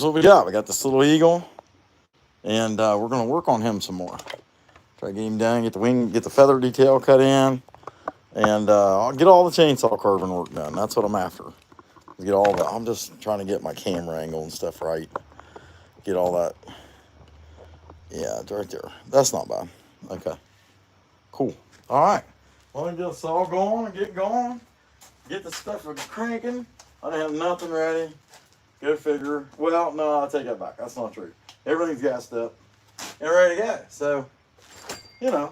what we got. We got this little eagle, and we're going to work on him some more. Try to get him done, get the wing, get the feather detail cut in, and I'll get all the chainsaw carving work done. That's what I'm after. Get all that. I'm just trying to get my camera angle and stuff right. Get all that. Yeah, it's right there. That's not bad. Okay. Cool. All right. Well, let me get the saw going and get going. Get the stuff cranking. I didn't have nothing ready. Go figure. Well, no, I'll take that back. That's not true. Everything's gassed up and ready to go. So, you know,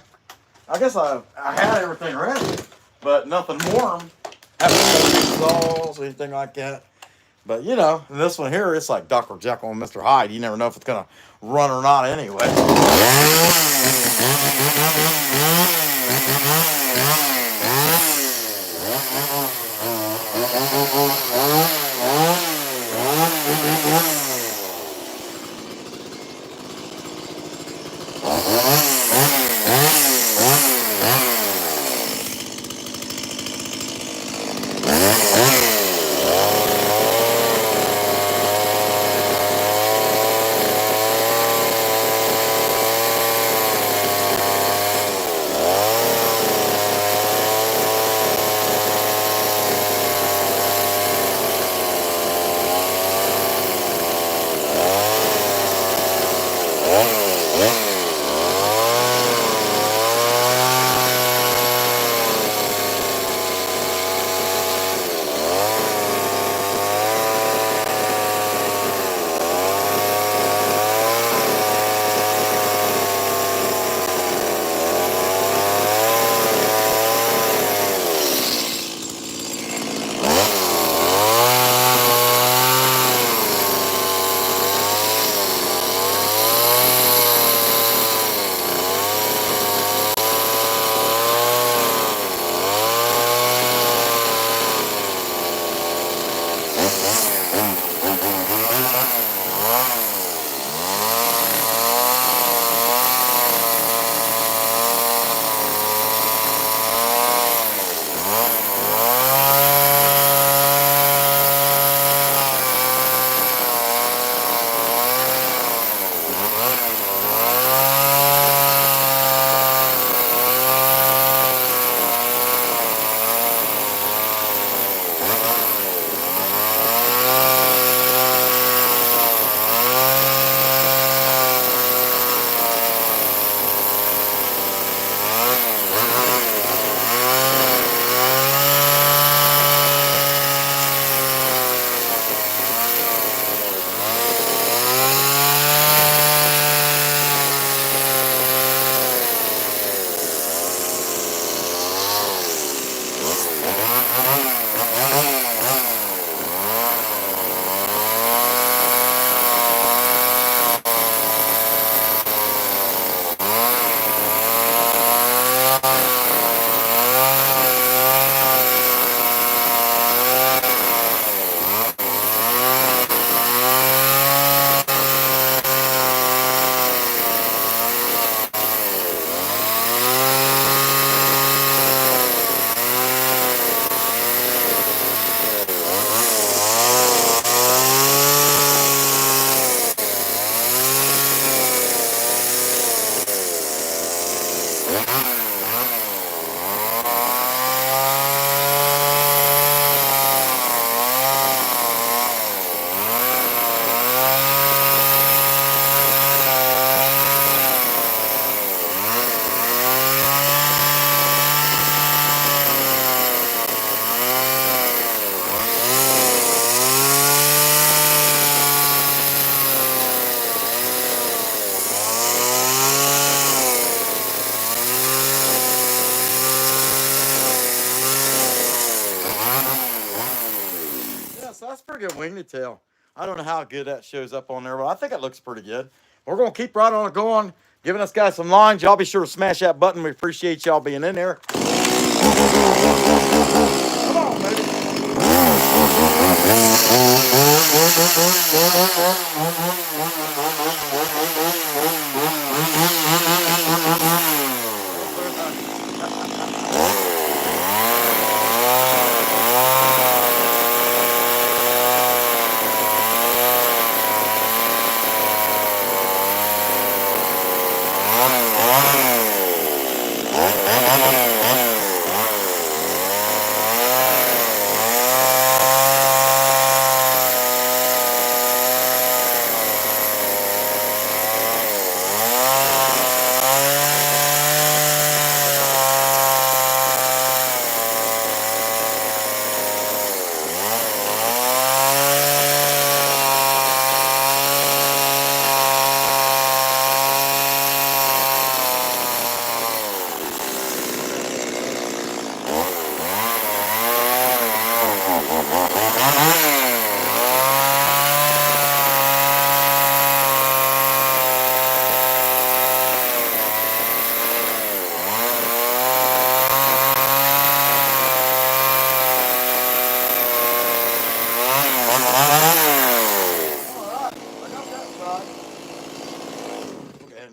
I guess I had everything ready, but nothing warm. Haven't done saws or anything like that. But, you know, this one here, it's like Dr. Jekyll and Mr. Hyde. You never know if it's going to run or not anyway. So that's pretty good wing detail. I don't know how good that shows up on there, but I think it looks pretty good. We're going to keep right on going, giving us guys some lines. Y'all be sure to smash that button. We appreciate y'all being in there. Come on, baby.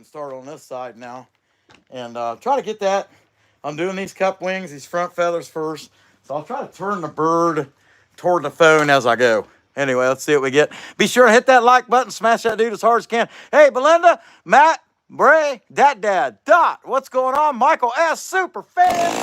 getting started on this side now. And try to get that. I'm doing these cup wings, these front feathers first. So I'll try to turn the bird toward the phone as I go. Anyway, let's see what we get. Be sure to hit that like button, smash that dude as hard as you can. Hey, Belinda, Matt, Bray, Dad, Dot, what's going on? Michael S, super fan.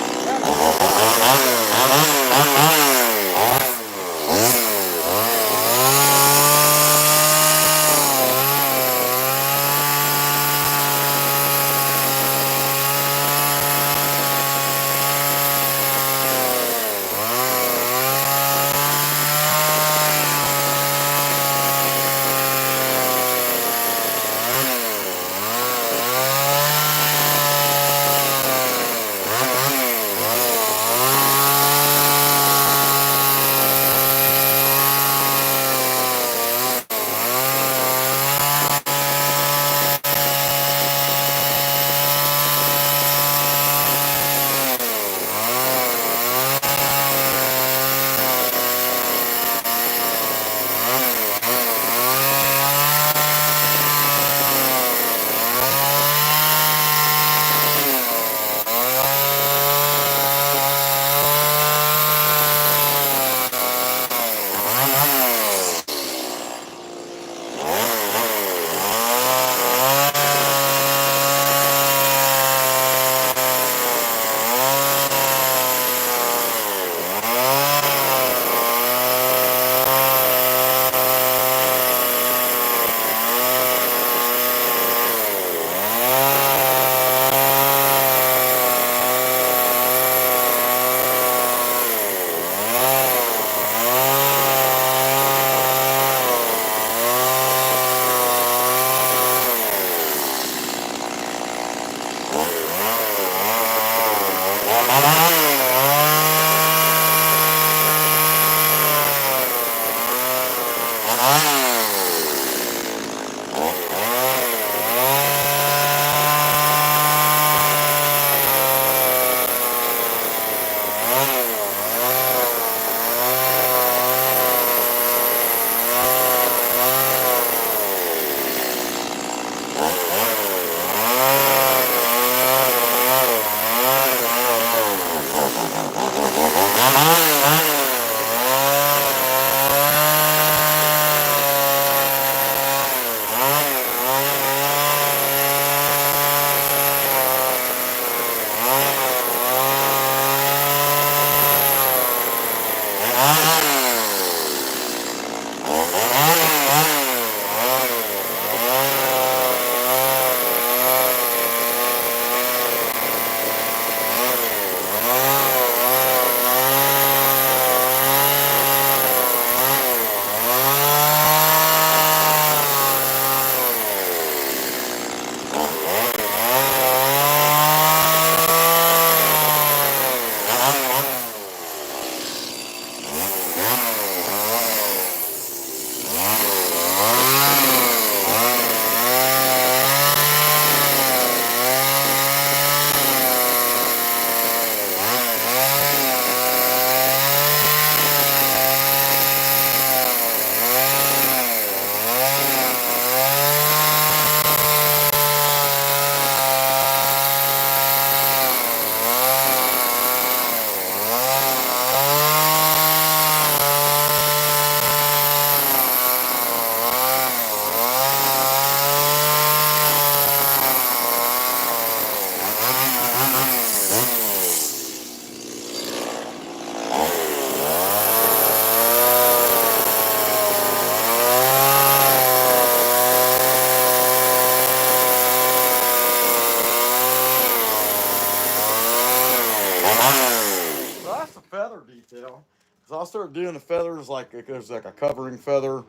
So that's the feather detail. So I'll start doing the feathers like it goes like a covering feather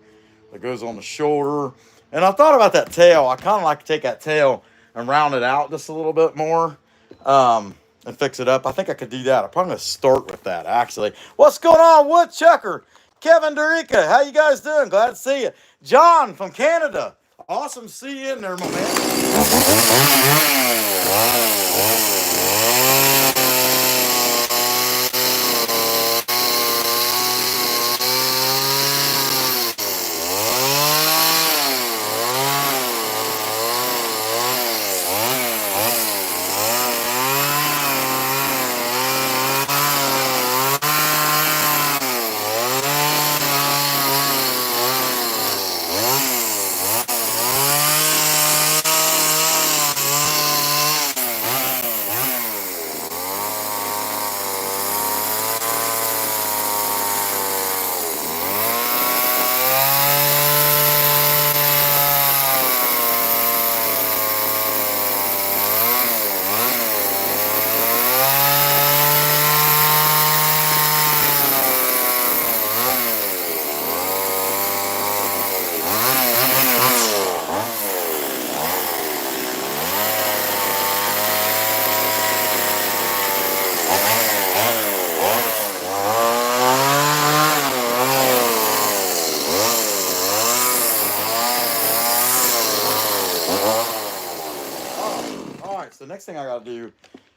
that goes on the shoulder. And I thought about that tail. I kind of like to take that tail and round it out just a little bit more and fix it up. I think I could do that. I'm probably going to start with that, actually. What's going on, Woodchucker? Kevin Dorica, how you guys doing? Glad to see you. John from Canada. Awesome to see you in there, my man. so the next thing I got to do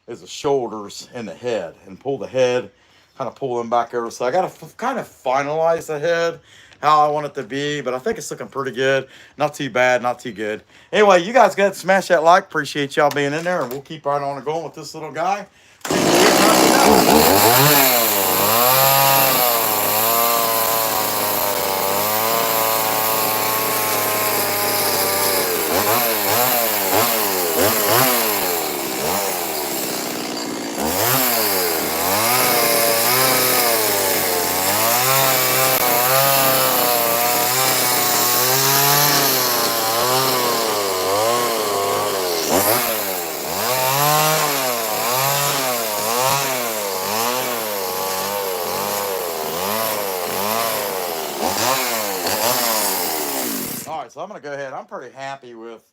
is the shoulders and the head, and pull the head, kind of pull them back over. So I got to kind of finalize the head how I want it to be, but I think it's looking pretty good. Not too bad, not too good. Anyway, you guys got to smash that like. Appreciate y'all being in there, and we'll keep right on going with this little guy. So I'm going to go ahead. I'm pretty happy with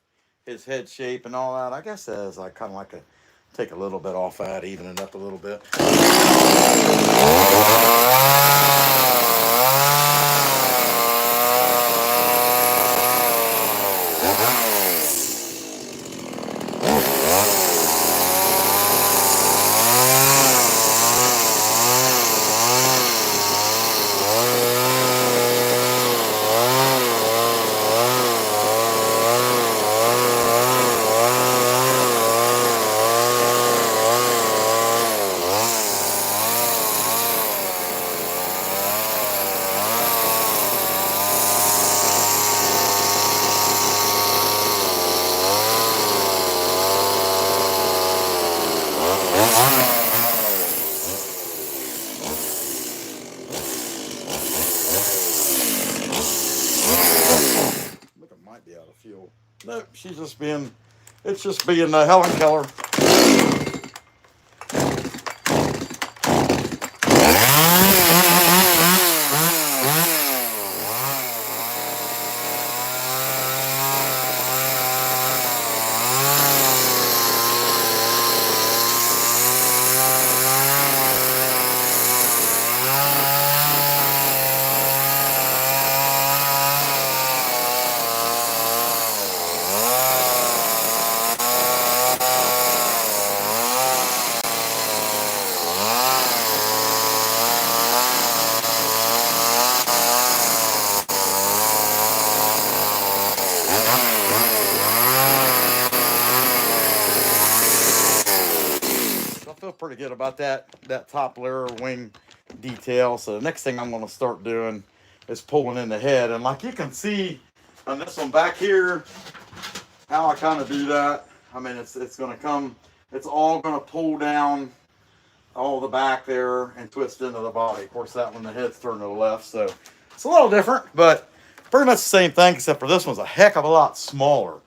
his head shape and all that. I guess as I kind of like to take a little bit off that, even it up a little bit. Be out of fuel. Nope, she's just being, it's just being Helen Keller. Pretty good about that top layer wing detail. So the next thing I'm going to start doing is pulling in the head, and like you can see on this one back here how I kind of do that. I mean, it's going to come, it's all going to pull down all the back there and twist into the body. Of course, that one, the head's turned to the left, so it's a little different, but pretty much the same thing, except for this one's a heck of a lot smaller.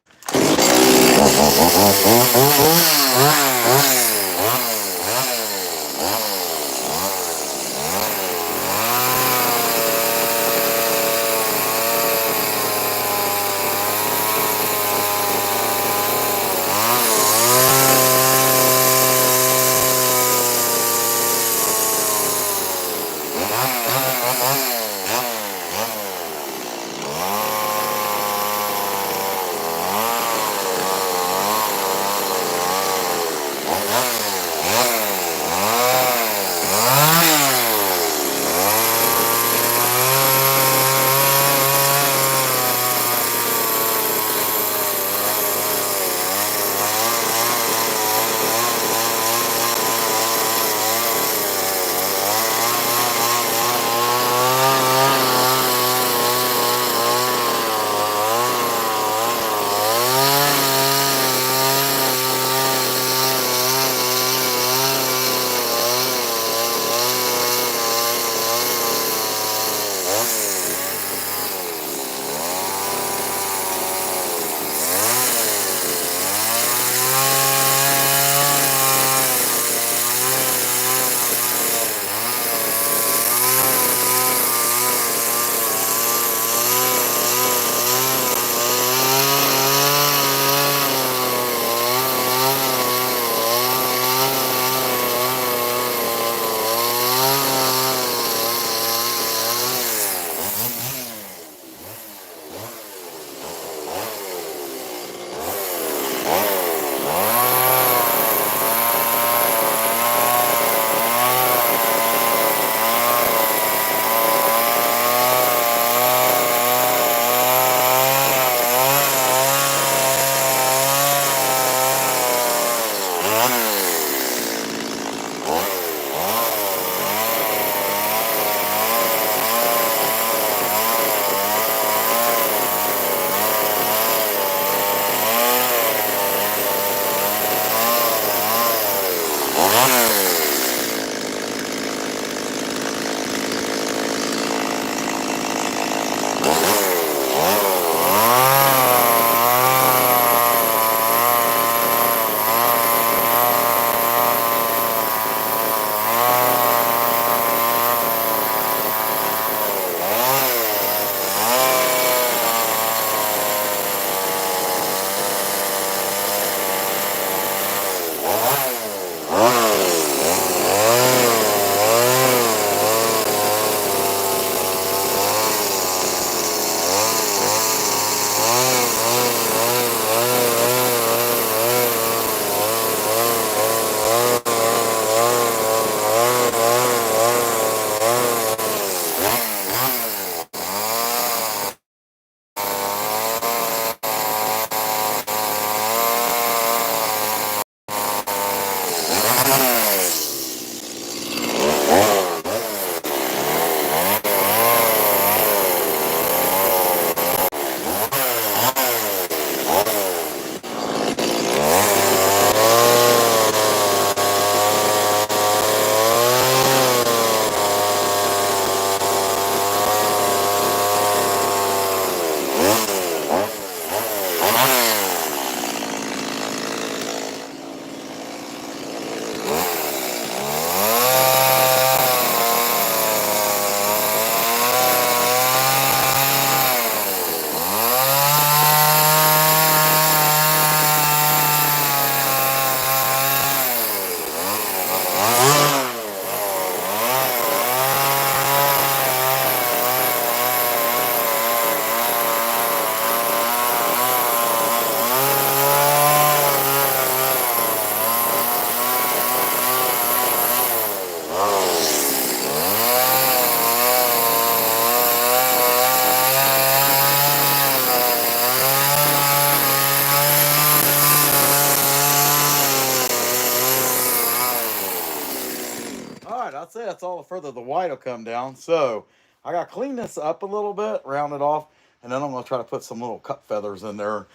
I'd say that's all the further the white will come down. So I got to clean this up a little bit, round it off, and then I'm going to try to put some little cup feathers in there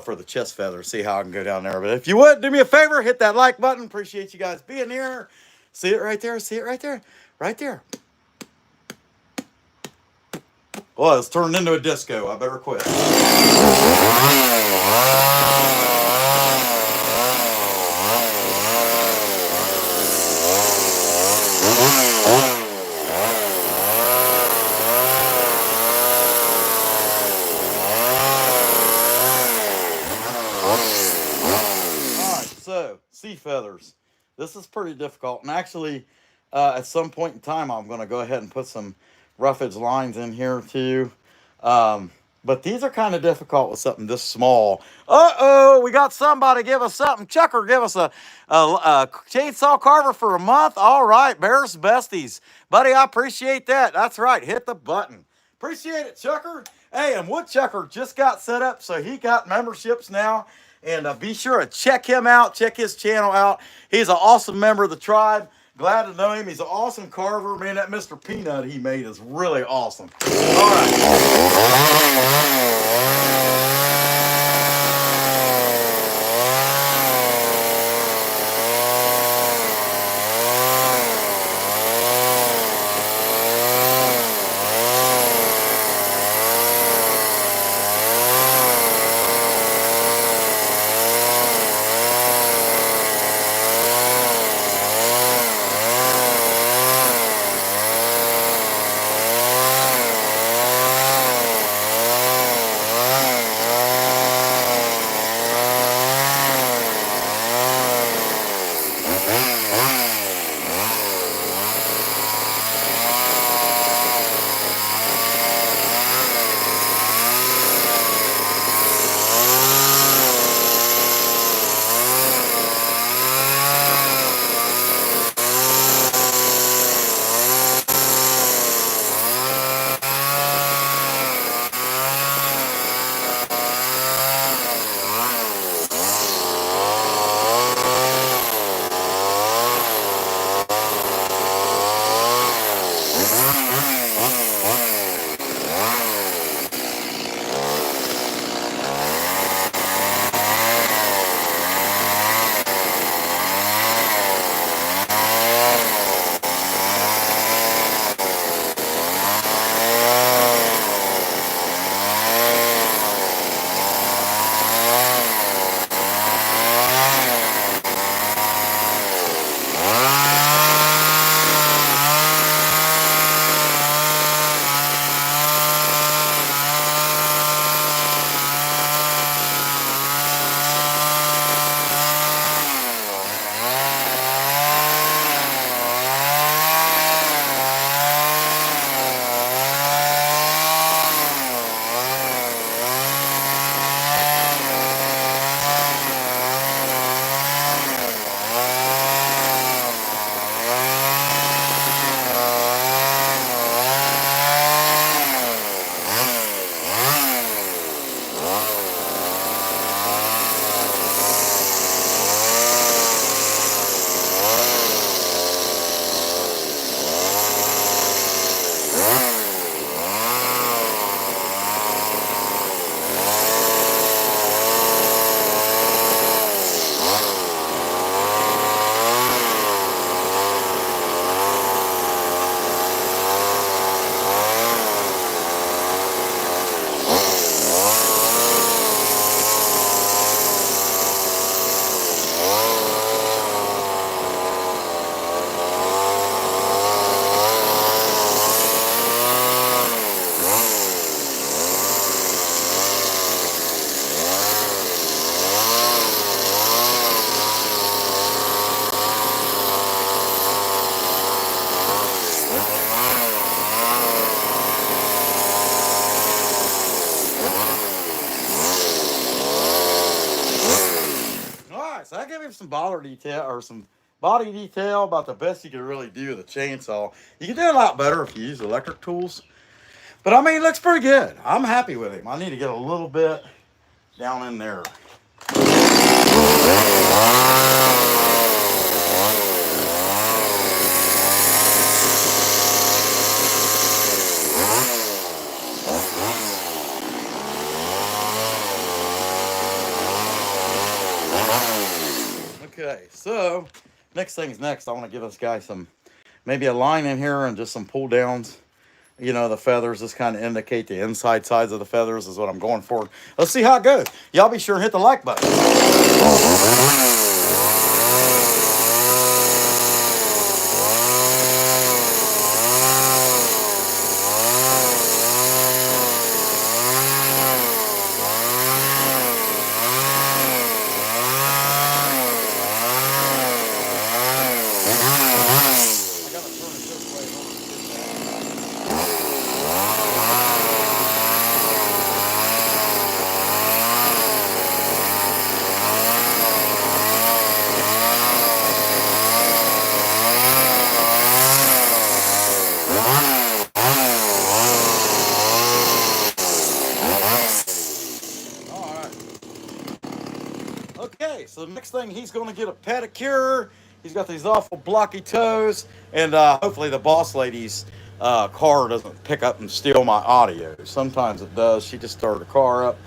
for the chest feathers, see how I can go down there. But if you would, do me a favor, hit that like button. Appreciate you guys being here. See it right there? See it right there? Right there. Well, it's turned into a disco. I better quit. So, sea feathers. This is pretty difficult. And actually, at some point in time, I'm going to go ahead and put some roughage lines in here too. But these are kind of difficult with something this small. Uh-oh, we got somebody give us something. Chucker, give us a chainsaw carver for a month. All right, Bears Besties. Buddy, I appreciate that. That's right, hit the button. Appreciate it, Chucker. Hey, and Woodchucker just got set up, so he got memberships now. And be sure to check him out. Check his channel out. He's an awesome member of the tribe. Glad to know him. He's an awesome carver. Man, that Mr. Peanut he made is really awesome. All right. so I gave him some body detail or some body detail about the best you could really do with a chainsaw. You can do a lot better if you use electric tools. But I mean, it looks pretty good. I'm happy with him. I need to get a little bit down in there. Okay, so next thing's next. I want to give this guy some, maybe a line in here and just some pull downs. You know, the feathers just kind of indicate the inside sides of the feathers is what I'm going for. Let's see how it goes. Y'all be sure and hit the like button. Okay, so the next thing, he's going to get a pedicure. He's got these awful blocky toes, and hopefully the boss lady's car doesn't pick up and steal my audio. Sometimes it does. She just started the car up.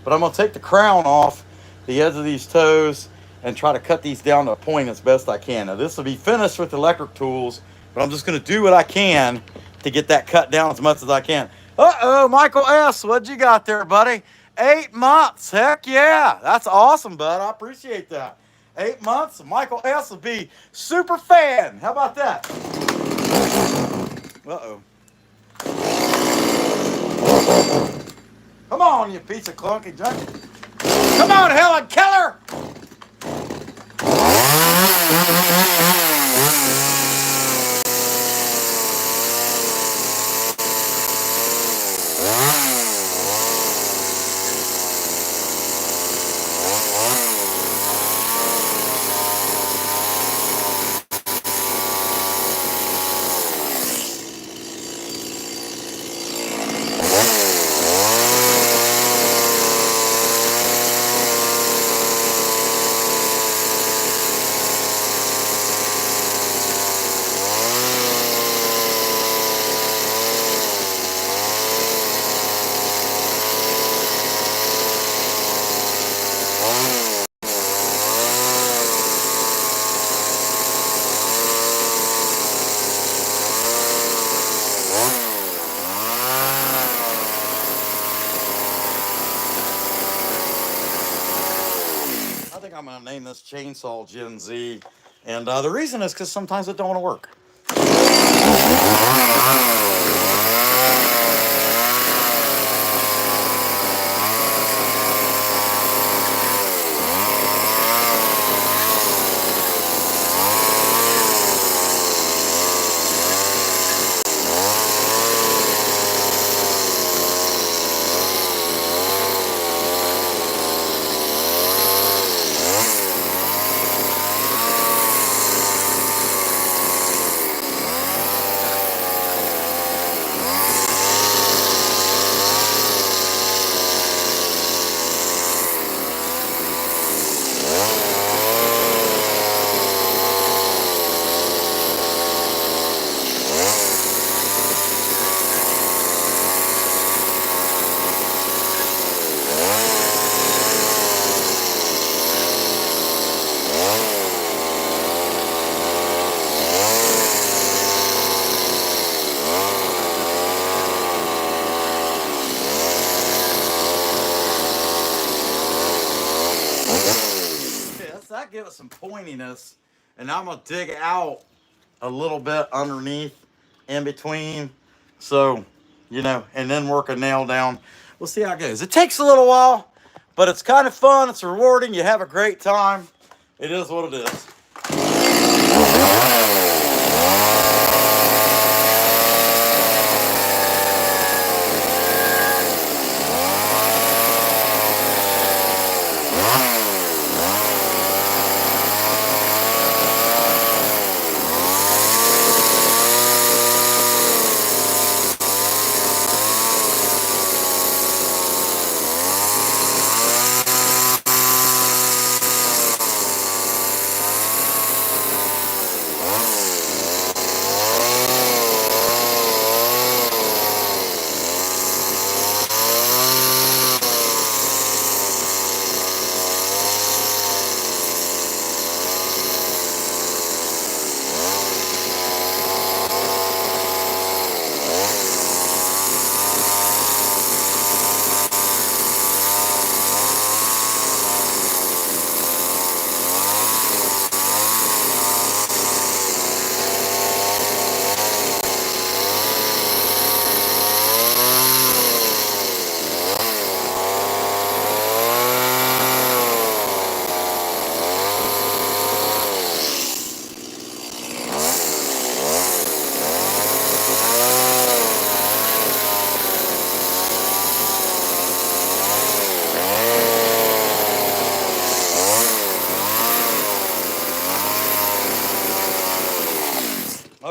But I'm going to take the crown off the edge of these toes and try to cut these down to a point as best I can. Now, this will be finished with electric tools, but I'm just going to do what I can to get that cut down as much as I can. Uh-oh, Michael S., what'd you got there, buddy? 8 months. Heck yeah. That's awesome, bud. I appreciate that. 8 months. Michael S. will be super fan. How about that? Uh-oh. Come on, you piece of clunky junk. Come on, Helen Keller. I'm going to name this chainsaw Gen Z, and the reason is because sometimes it don't want to work. That give it some pointiness, and I'm gonna dig out a little bit underneath in between, so you know, and then work a nail down. We'll see how it goes. It takes a little while, but it's kind of fun. It's rewarding. You have a great time. It is what it is.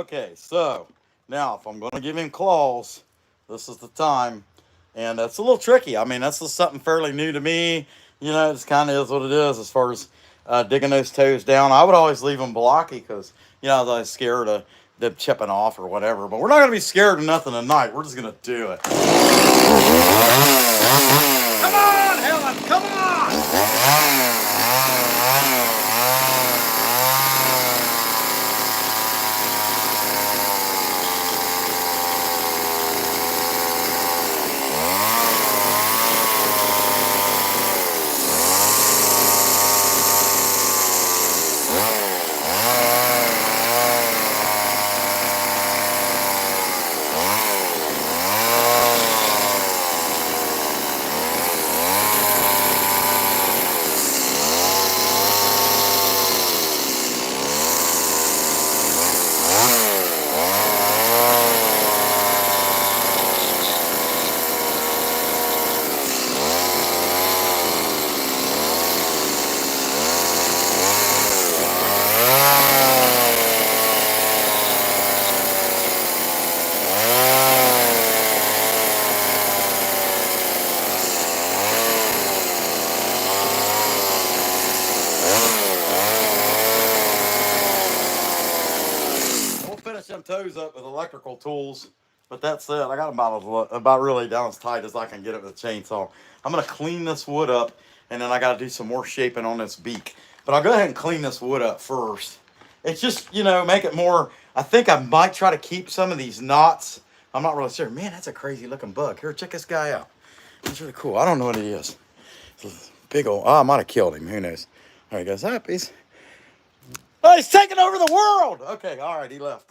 Okay, so now if I'm going to give him claws, this is the time. And it's a little tricky. I mean, that's just something fairly new to me. You know, it's kind of is what it is as far as digging those toes down. I would always leave them blocky because, you know, I was always scared of them chipping off or whatever. But we're not going to be scared of nothing tonight. We're just going to do it. Come on, Helen, come on! Them toes up with electrical tools, but that's it. I got about really down as tight as I can get it with a chainsaw. I'm going to clean this wood up, and then I got to do some more shaping on this beak. But I'll go ahead and clean this wood up first. It's just, you know, make it more. I think I might try to keep some of these knots. I'm not really sure. Man, that's a crazy looking bug. Here, check this guy out. He's really cool. I don't know what he is. It's a big old, oh, I might have killed him. Who knows? All right, guys, happy. Oh, he's taking over the world. Okay, all right, he left.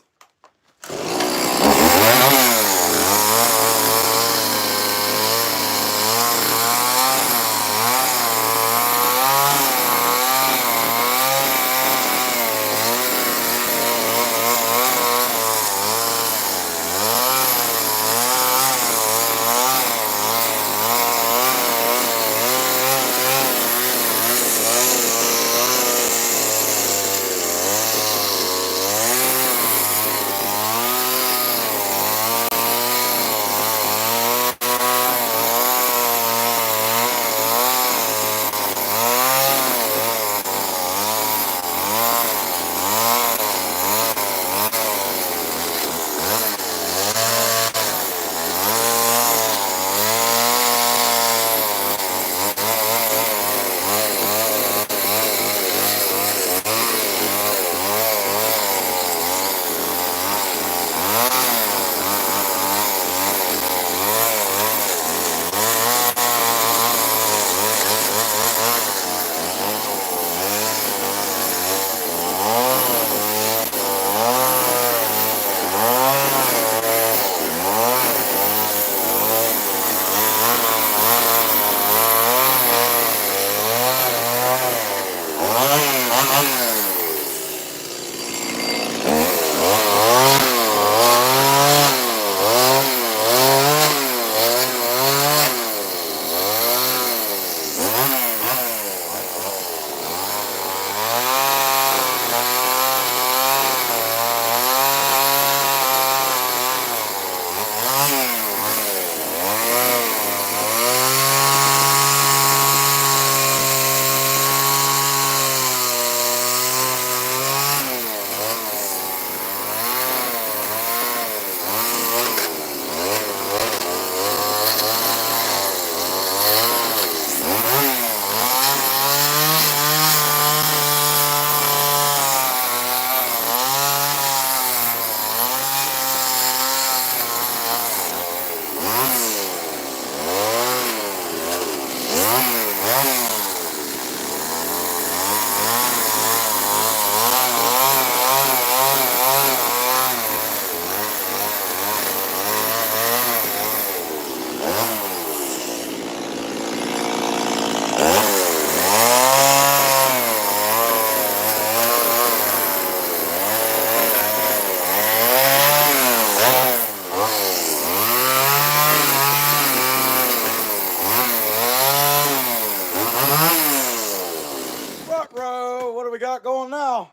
What do we got going now?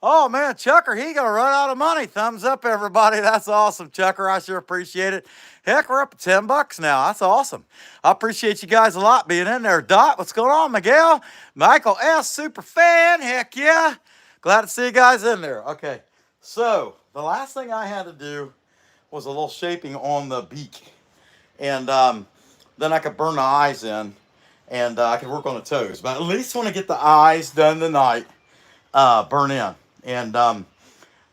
Oh man, Chucker, he gonna run out of money. Thumbs up, everybody. That's awesome, Chucker. I sure appreciate it. Heck, we're up at $10 now. That's awesome. I appreciate you guys a lot being in there. Dot, what's going on, Miguel? Michael S, super fan. Heck yeah. Glad to see you guys in there. Okay, so the last thing I had to do was a little shaping on the beak, and then I could burn the eyes in, and I could work on the toes. But at least want to get the eyes done tonight, burn in. And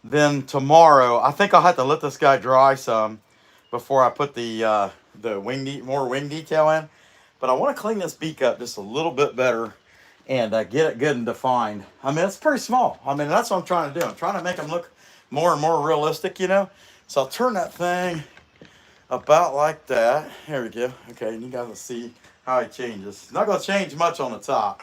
then tomorrow, I think I'll have to let this guy dry some before I put the more wing detail in. But I want to clean this beak up just a little bit better and get it good and defined. I mean, it's pretty small. I mean, that's what I'm trying to do. I'm trying to make them look more and more realistic, you know. So I'll turn that thing about like that. There we go. Okay, and you guys will see how it changes. It's not going to change much on the top.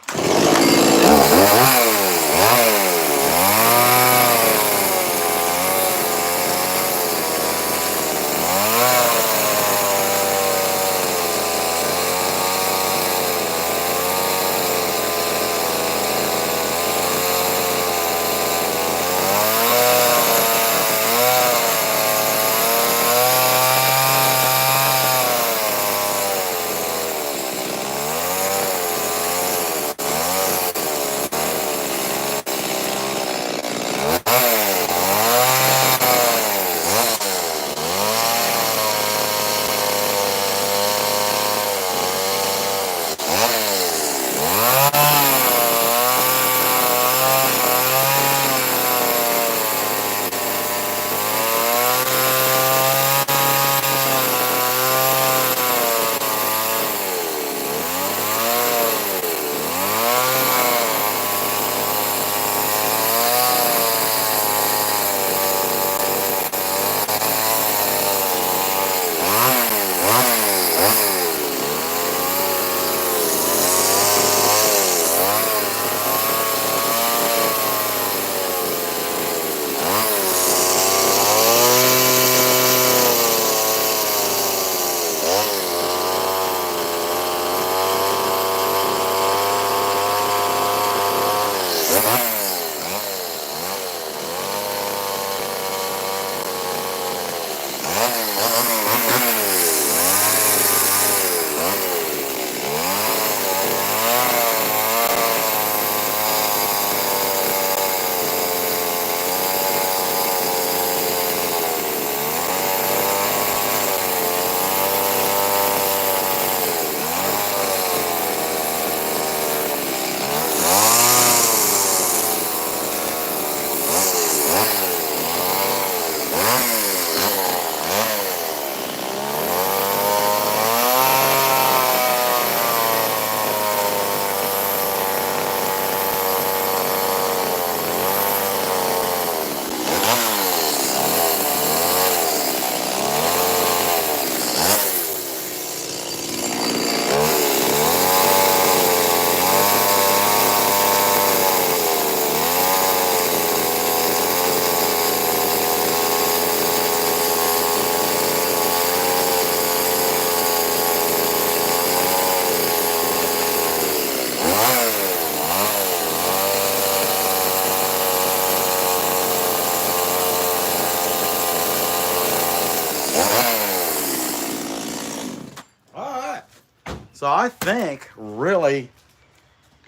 So I think really,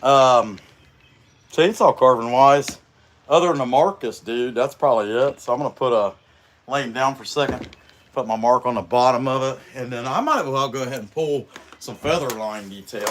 chainsaw carving wise, other than the Marcus dude, that's probably it. So I'm gonna put lay him down for a second, put my mark on the bottom of it, and then I might as well go ahead and pull some feather line detail.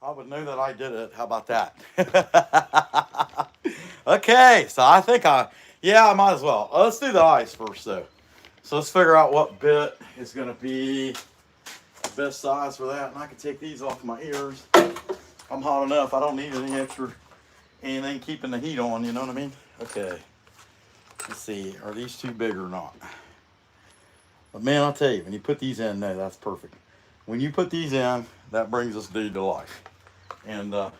I would know that I did it. How about that? Okay, so I think I might as well. Let's do the eyes first, though. So let's figure out what bit is going to be the best size for that. And I can take these off my ears. I'm hot enough. I don't need anything keeping the heat on, you know what I mean? Okay. Let's see. Are these too big or not? But man, I'll tell you, when you put these in, no, that's perfect. When you put these in, that brings this dude to life. And I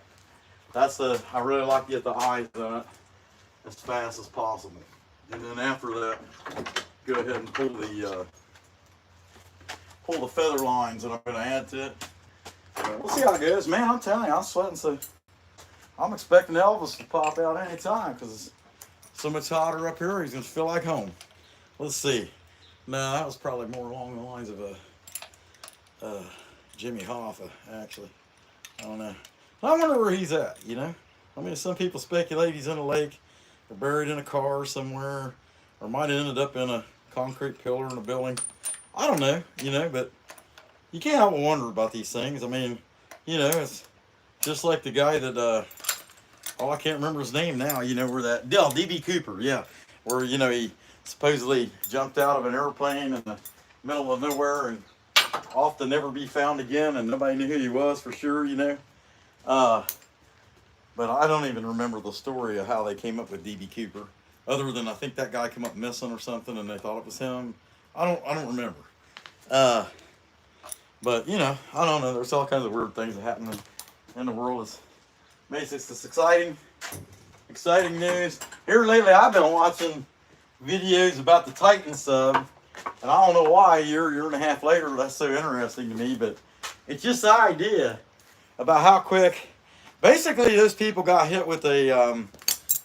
really like to get the eyes on it as fast as possible. And then after that, go ahead and pull the feather lines that I'm going to add to it. We'll see how it goes. Man, I'm telling you, I'm sweating, so I'm expecting Elvis to pop out any time because it's so much hotter up here. He's going to feel like home. Let's see. No, that was probably more along the lines of Jimmy Hoffa, actually. I don't know. I wonder where he's at, you know? I mean, some people speculate he's in a lake or buried in a car somewhere or might have ended up in a concrete pillar in a building. I don't know, you know, but you can't help but wonder about these things. I mean, you know, it's just like the guy that, I can't remember his name now, you know, where that, D.B. Cooper, yeah, where, you know, he supposedly jumped out of an airplane in the middle of nowhere and off to never be found again, and nobody knew who he was for sure, you know. But I don't even remember the story of how they came up with D.B. Cooper, other than I think that guy came up missing or something, and they thought it was him. I don't remember. But you know, I don't know. There's all kinds of weird things that happen in the world. It's just exciting news. Here lately, I've been watching videos about the Titan sub, and I don't know why. Year and a half later, that's so interesting to me. But it's just the idea about how quick. Basically, those people got hit with a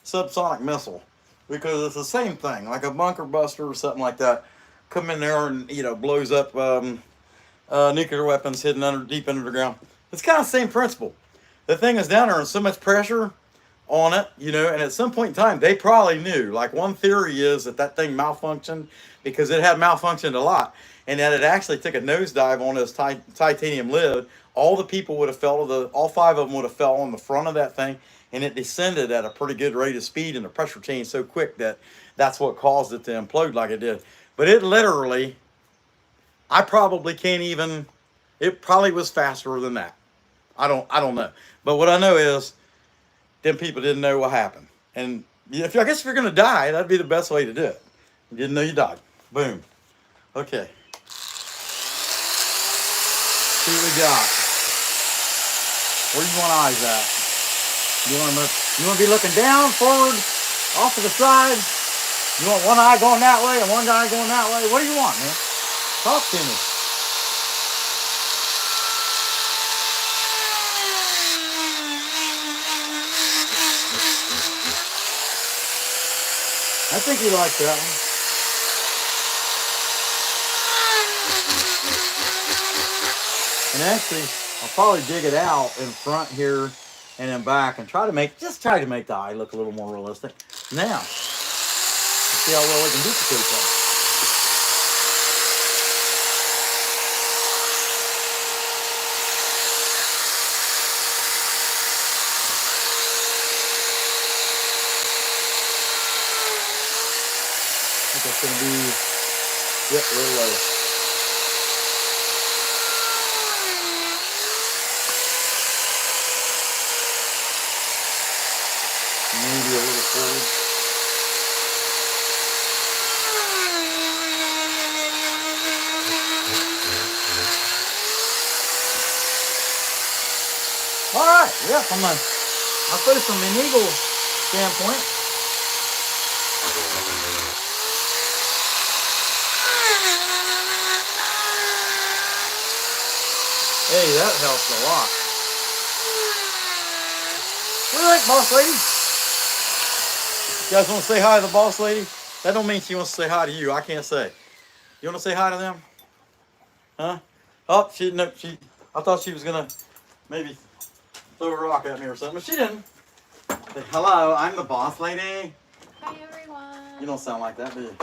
subsonic missile because it's the same thing, like a bunker buster or something like that. Come in there and, you know, blows up nuclear weapons hidden deep under the ground. It's kind of the same principle. The thing is down there and so much pressure on it, you know, and at some point in time, they probably knew. Like one theory is that thing malfunctioned because it had malfunctioned a lot, and that it actually took a nosedive on this titanium lid. All the people would have all 5 of them would have fell on the front of that thing, and it descended at a pretty good rate of speed, and the pressure changed so quick that's what caused it to implode like it did. But it literally, I probably can't even, it probably was faster than that. I don't know. But what I know is, them people didn't know what happened. And I guess if you're going to die, that'd be the best way to do it. You didn't know you died. Boom. Okay. See what we got. Where do you want eyes at? You want to be looking down, forward, off to the side? You want one eye going that way and one eye going that way? What do you want, man? Talk to me. I think he likes that one. And actually, I'll probably dig it out in front here and in back and try to make the eye look a little more realistic. Now, let's see how well we can duplicate that. I think that's going to be, yep, real low. Maybe a little forward. All right, yeah, I suppose from an eagle standpoint. Hey, that helps a lot. What do you think, boss lady? You guys want to say hi to the boss lady? That don't mean she wants to say hi to you. I can't say. You want to say hi to them? Huh? Oh, I thought she was going to maybe throw a rock at me or something, but she didn't. Say, hello, I'm the boss lady. Hi, everyone. You don't sound like that, do you?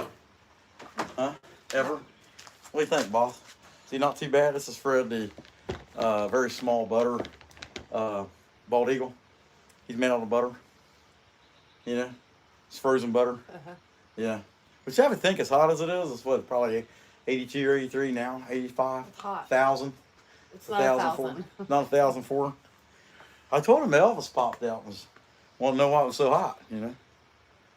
Huh? Ever? What do you think, boss? See, not too bad. This is Fred, the very small butter bald eagle. He's made out of butter. You know? It's frozen butter. Uh-huh. Yeah. Which I would think, as hot as it is, it's what, probably 82 or 83 now? 85? It's hot. 1,000? It's not 1,000. Not 1,004? I told him Elvis popped out and wanted to know why it was so hot, you know?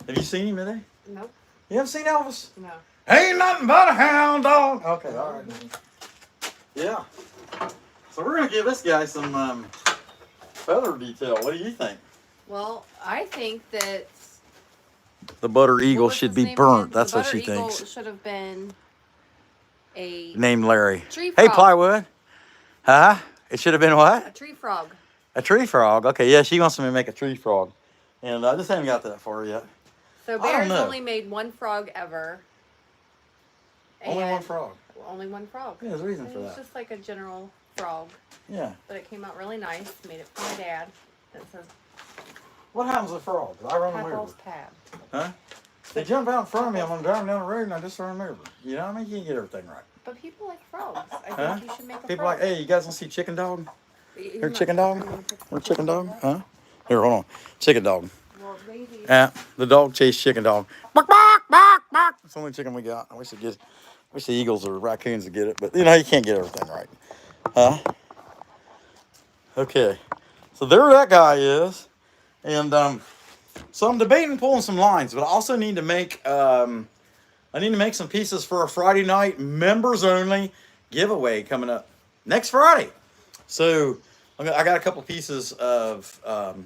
Have you seen him today? Nope. You haven't seen Elvis? No. Ain't nothing but a hound dog. Okay, all right. Yeah. So we're gonna give this guy some feather detail. What do you think? Well, I think that The butter eagle what was should his be name burnt. again? That's The what butter she eagle thinks. should have been a Named Larry. tree Hey, frog. plywood. Huh? It should have been A what? tree frog. A tree frog. Okay, yeah, she wants me to make a tree frog. And I just haven't got that far yet. So I don't Bear's know. only made one frog ever. Only one And- frog. Only one frog. Yeah, there's a reason It for was that. just like a general frog, Yeah. but it came out really nice. Made it for my dad. It says What happens with frogs? I run them over. Papa's pad. Huh? They jump out in front of me. I'm driving down the road and I just run them over. You know what I mean? You can't get everything right. But people like frogs. I think Huh? you should make a People frog. like, hey, you guys want to see Chicken Dog? You're Here, not- Chicken Dog? Where Chicken Dog? Huh? Here, hold on. Chicken Dog. Well, maybe. Yeah, the dog chased Chicken Dog. Bark, bark, bark, bark. It's the only chicken we got. I wish the eagles or raccoons would get it, but you know, you can't get everything right. Huh? Okay. So there that guy is. And so I'm debating pulling some lines, but I also need to make some pieces for a Friday night members only giveaway coming up next Friday. So I got a couple pieces of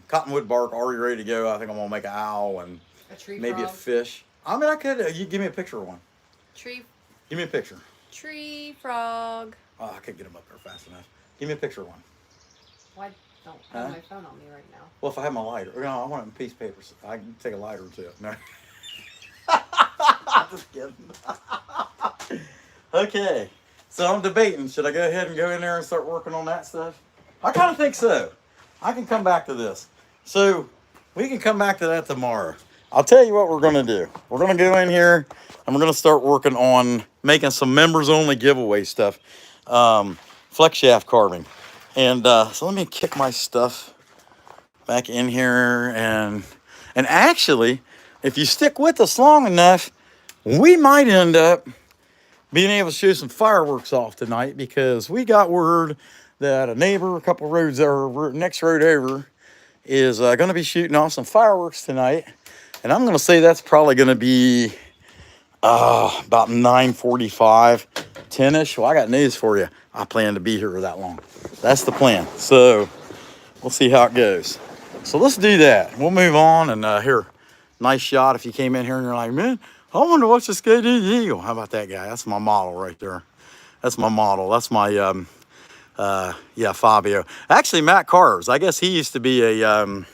cottonwood bark already ready to go. I think I'm gonna make an owl and A tree maybe frog. a fish. I mean, I could. You give me a picture of one. Tree Give me a picture. frog. Oh, I can't get them up there fast enough. Give me a picture of one. Why don't have Huh? my phone on me right now? Well, if I have my lighter. No, I want it in piece of paper. So I can take a lighter to it. No. Just kidding. Okay. So I'm debating. Should I go ahead and go in there and start working on that stuff? I kind of think so. I can come back to this. So we can come back to that tomorrow. I'll tell you what we're going to do. We're going to go in here and we're going to start working on making some members only giveaway stuff. Flex shaft carving. And so let me kick my stuff back in here. And actually, if you stick with us long enough, we might end up being able to show some fireworks off tonight because we got word that a neighbor a couple roads or next road over is going to be shooting off some fireworks tonight. And I'm going to say that's probably going to be about 9:45, 10-ish. Well, I got news for you. I plan to be here that long. That's the plan. So we'll see how it goes. So let's do that. We'll move on. And here, nice shot if you came in here and you're like, man, I wonder what's this guy do to the eagle. How about that guy? That's my model right there. That's my model. That's my, yeah, Fabio. Actually, Matt Carves. I guess he used to be a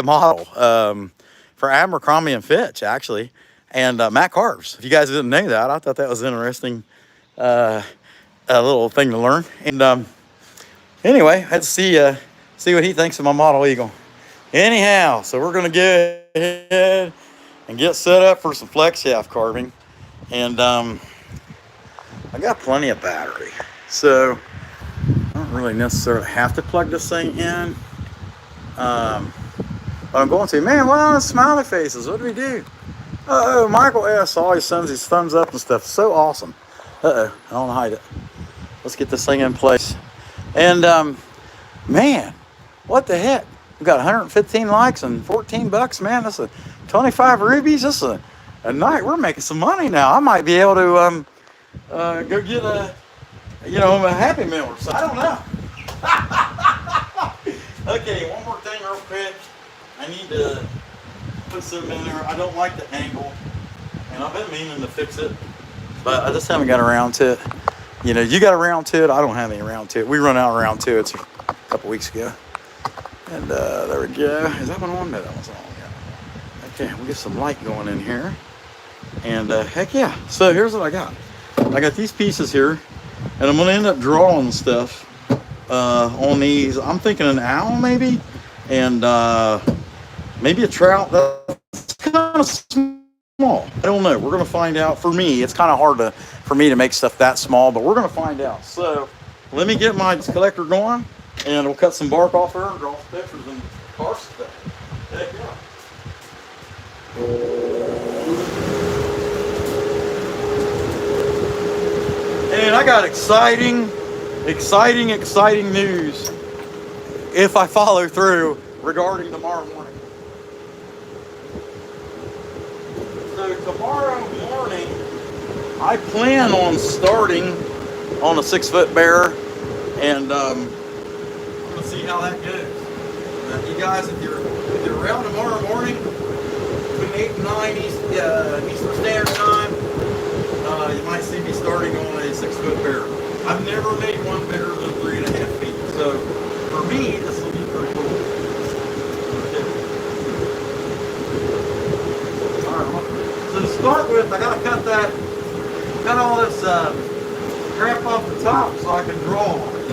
model for Abercrombie and Fitch, actually. And Matt Carves. If you guys didn't know that, I thought that was interesting. A little thing to learn. And anyway, let's see what he thinks of my model eagle. Anyhow, so we're gonna go ahead and get set up for some flex shaft carving. And I got plenty of battery, so I don't really necessarily have to plug this thing in. But I'm going to, man, what are the smiley faces? What do we do? Uh-oh, Michael S. always sends his thumbs up and stuff. So awesome. Uh-oh, I don't hide it. Let's get this thing in place. And, man, what the heck? We got 115 likes and 14 bucks, man. That's 25 rubies. This is a night. We're making some money now. I might be able to go get a Happy Meal or something. I don't know. Okay, one more thing real quick. I need to put some in there. I don't like the angle, and I've been meaning to fix it, but I just haven't got around to it. You know, you got around to it. I don't have any around to it. We run out around to it a couple weeks ago. And there we go. Is that one on? No, that one's on. Yeah. Okay, we'll get some light going in here. And heck yeah. So here's what I got. I got these pieces here, and I'm going to end up drawing stuff on these. I'm thinking an owl maybe, and maybe a trout. That's kind of small. I don't know. We're going to find out. For me, it's kind of hard for me to make stuff that small, but we're going to find out. So let me get my collector going, and we'll cut some bark off her and draw some pictures and carve stuff. Heck yeah. And I got exciting news if I follow through regarding tomorrow morning. So tomorrow morning, I plan on starting on a 6-foot bear, and let's see how that goes. You guys, if you're around tomorrow morning between 8 and 9 Eastern Standard Time, you might see me starting on a 6-foot bear. I've never made one bigger than 3.5 feet, so for me, this will be pretty cool. Okay. All right. So to start with, I gotta cut all this crap off the top so I can draw on it.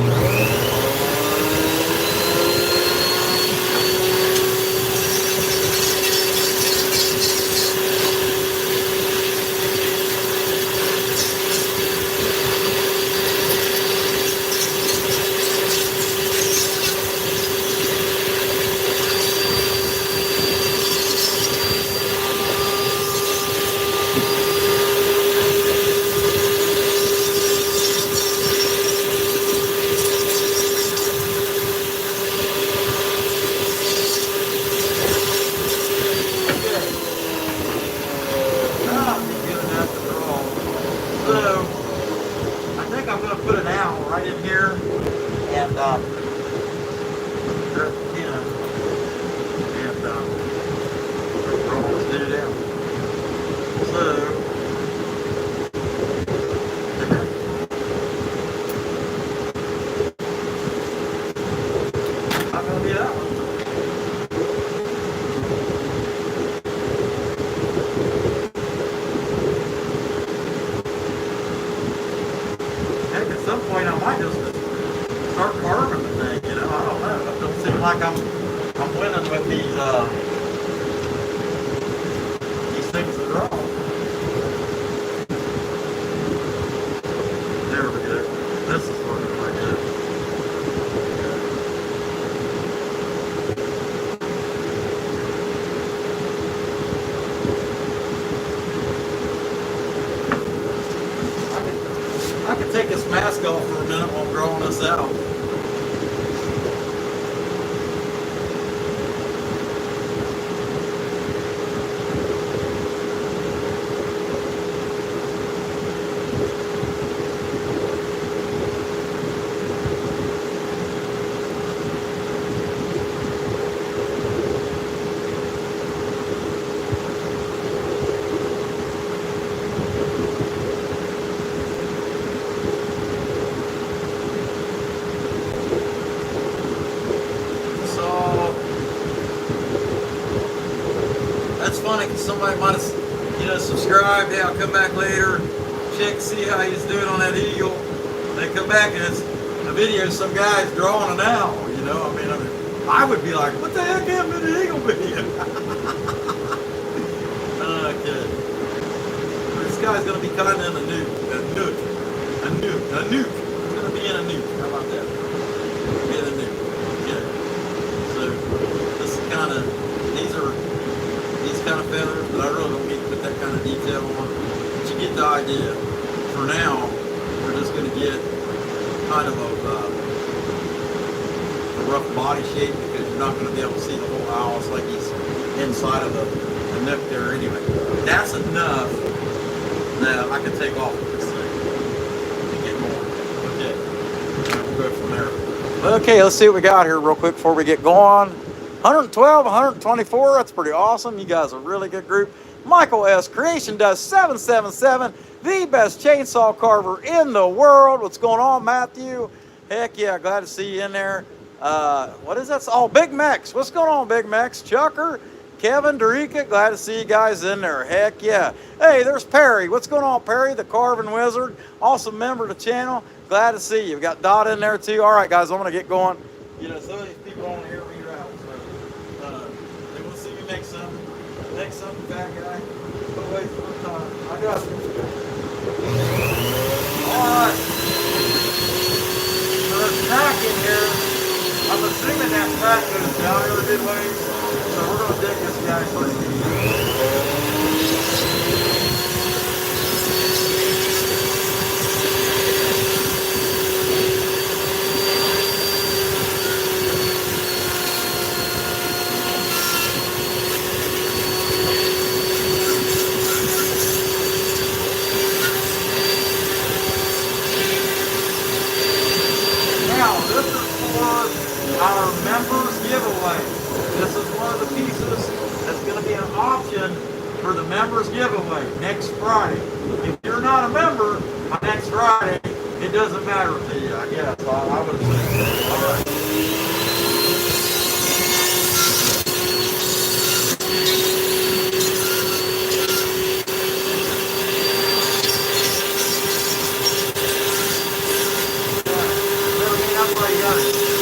Take this mask off for a minute while I'm drawing this out. Somebody might have, subscribed. Hey, I'll come back later, check, see how he's doing on that eagle. They come back and it's a video of some guy's drawing an owl. I would be like, what the heck happened to the eagle video? Okay. This guy's gonna be kind of in a nuke. He's gonna be in a nuke. How about that? Be in a nuke. Yeah. So this is kind of these kind of feathers, but I really don't need to put that kind of detail on. But you get the idea. For now, we're just going to get kind of a rough body shape because you're not going to be able to see the whole owl. It's like he's inside of the neck there anyway. That's enough that I can take off with this thing and get more. Okay, we'll go from there. Okay, let's see what we got here real quick before we get going. 112, 124, that's pretty awesome. You guys are a really good group. Michael S. Creation does 777, the best chainsaw carver in the world. What's going on, Matthew? Heck yeah, glad to see you in there. What is that? Oh, Big Mex. What's going on, Big Mex? Chucker, Kevin, Dorica, glad to see you guys in there. Heck yeah. Hey, there's Perry. What's going on, Perry, the Carving Wizard? Awesome member of the channel. Glad to see you. We got Dot in there too. All right, guys, I'm going to get going. Some of these people on here read out. They want to see me make something, fat guy. Go away for the time. I got you. Alright. So there's crack in here. I'm assuming that crack goes down here a good ways. So we're going to dig this guy first. information for the members giveaway next Friday. If you're not a member on next Friday, it doesn't matter to you, I guess. I would assume. All right.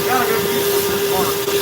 Gotta go use this part.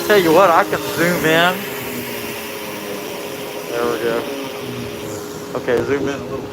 Tell you what, I can zoom in. There we go. Okay, zoom in a little bit.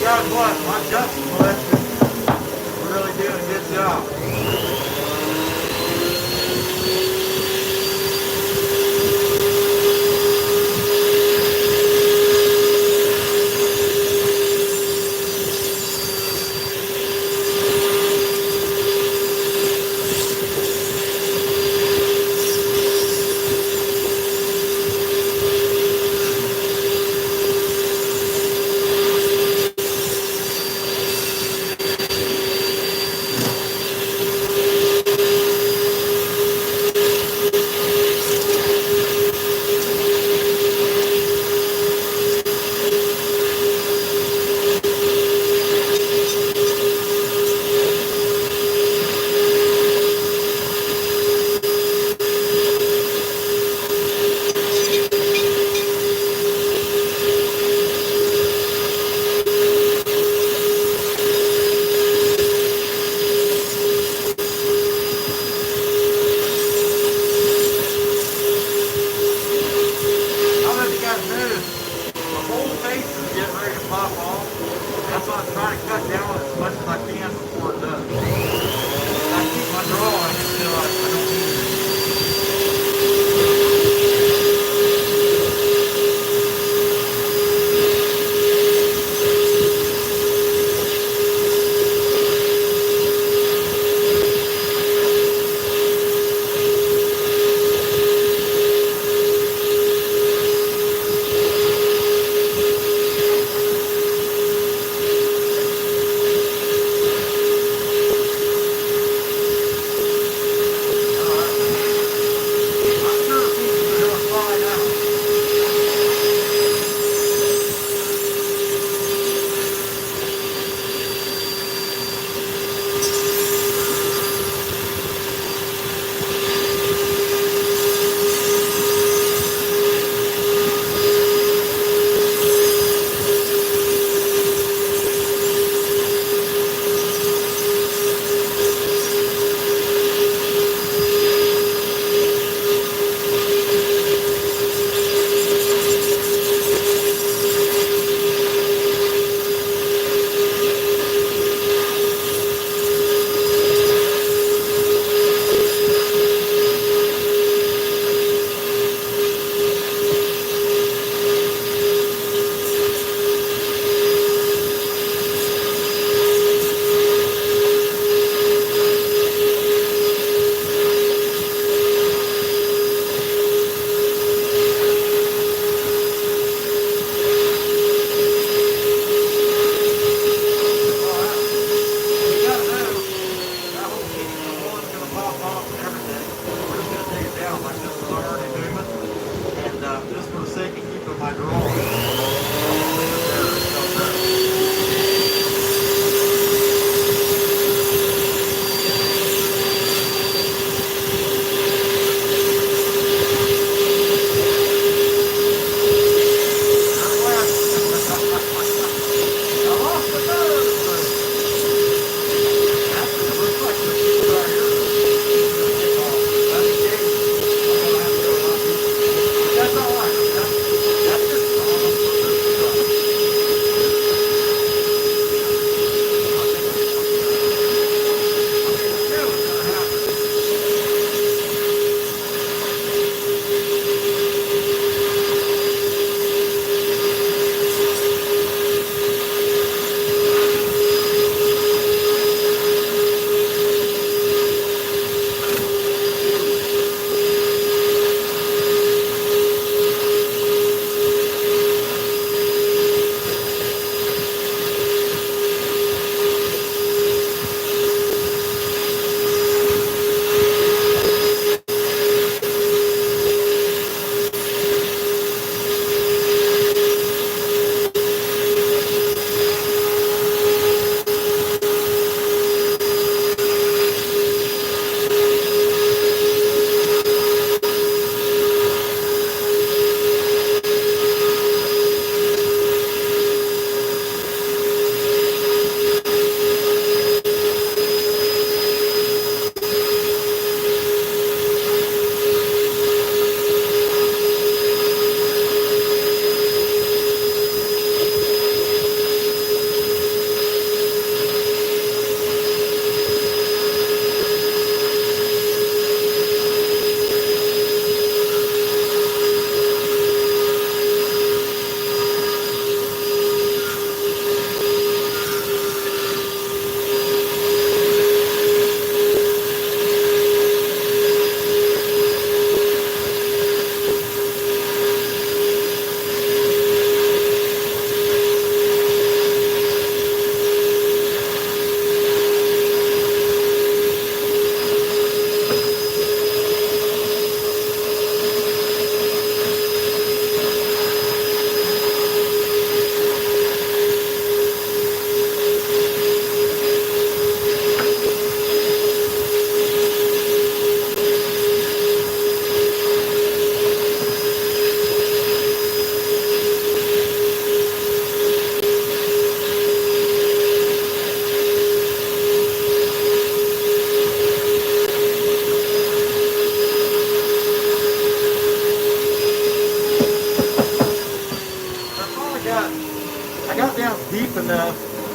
God bless, my Justin collection. We're really doing a good job.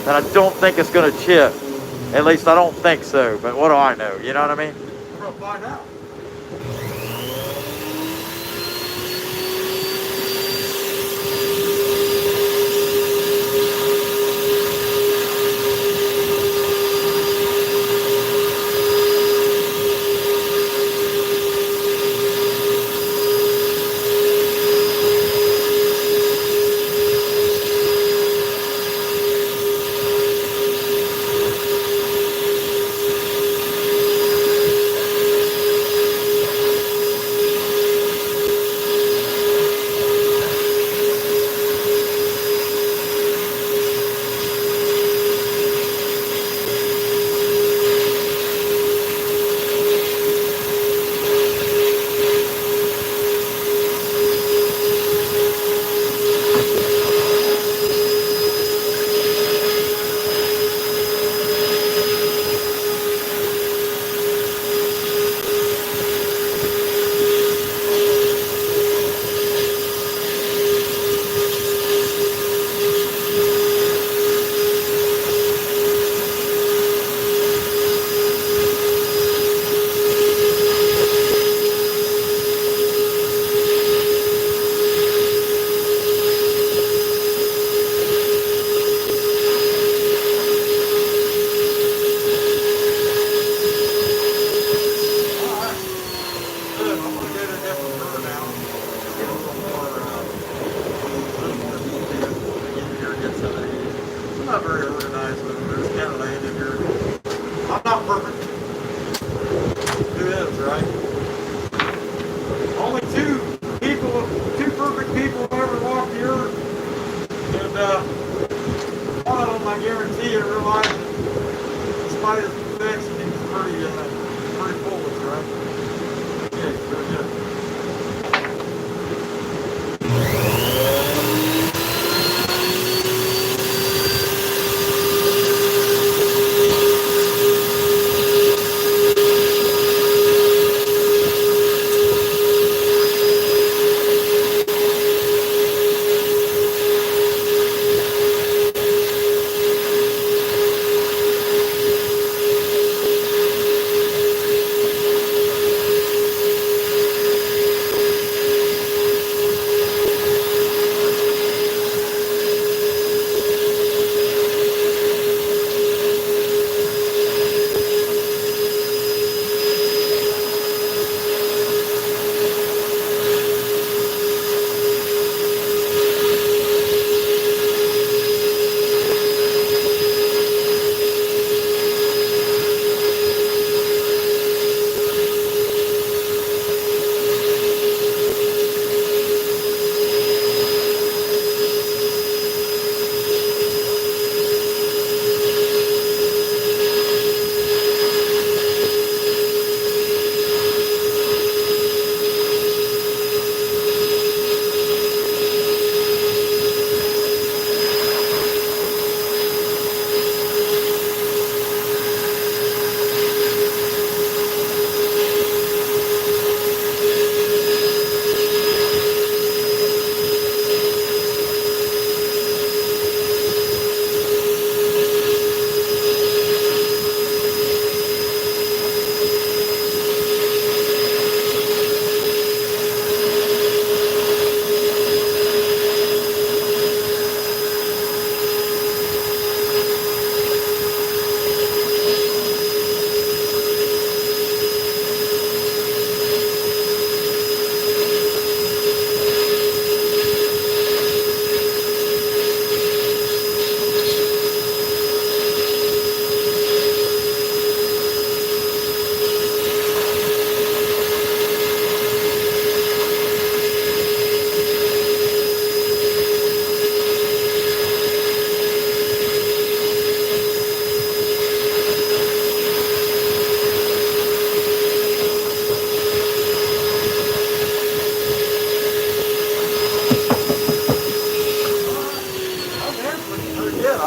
And I don't think it's going to chip. At least I don't think so, but what do I know? You know what I mean? We're going to find out.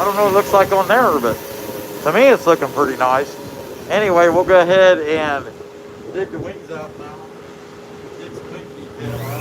don't know what it looks like on there, but to me it's looking pretty nice. Anyway, we'll go ahead and dig the wings out now. Dig some wing detail out.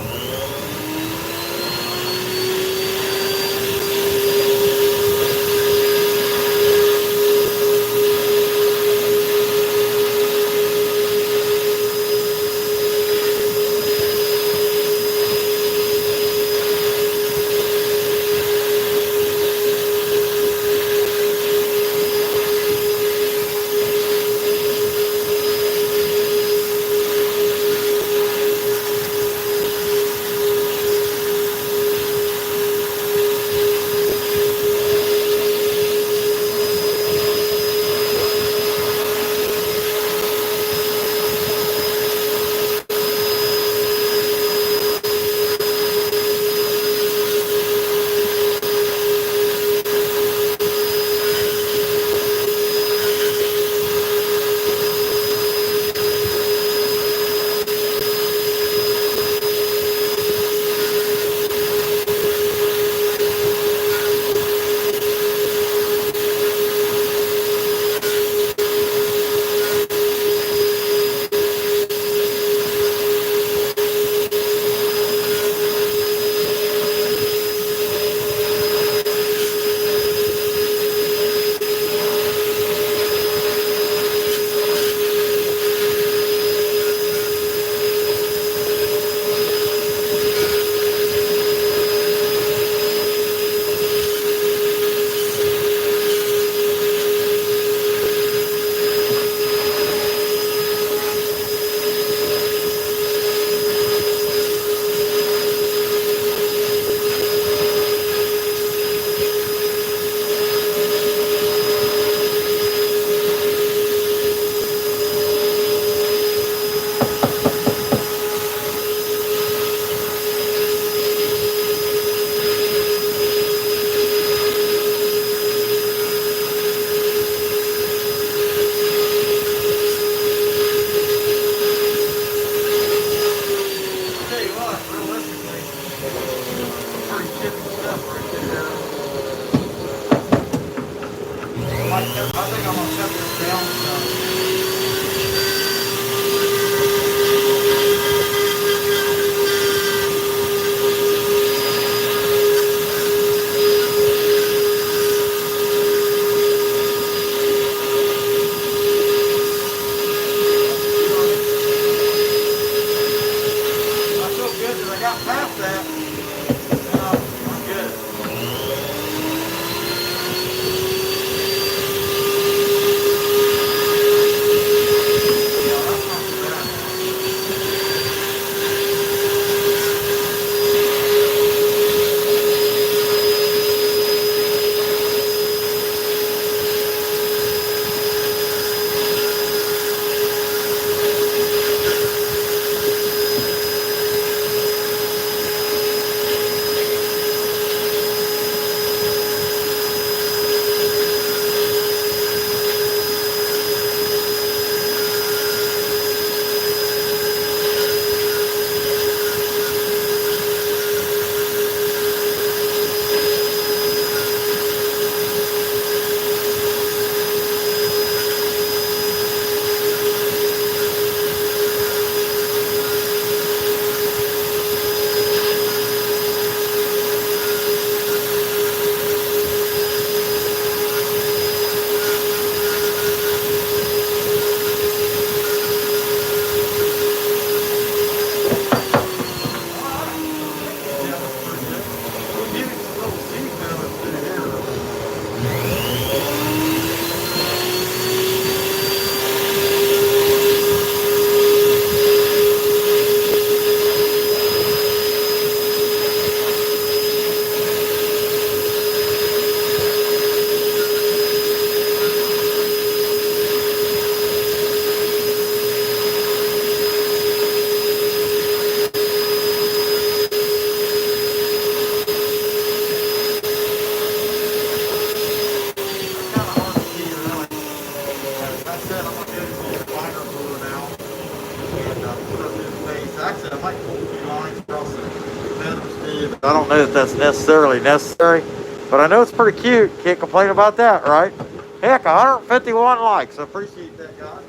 I don't know if that's necessarily necessary, But I know it's pretty cute. Can't complain about that, right? Heck, 151 likes. I appreciate that, guys.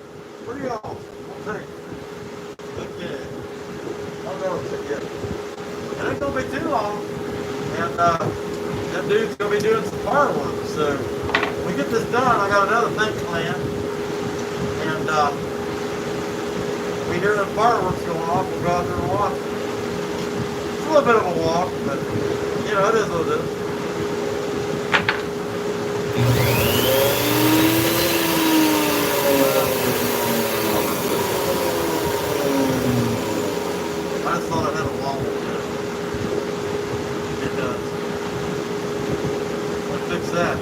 Pretty awesome. Okay. I'll never forget. It ain't gonna be too long, and that dude's gonna be doing some fireworks. So when we get this done, I got another thing planned, and we hear the fireworks going off. We'll go out there and watch. It's a little bit of a walk, but you know it is what it is. I just thought I had a long one. It does. Let's fix that.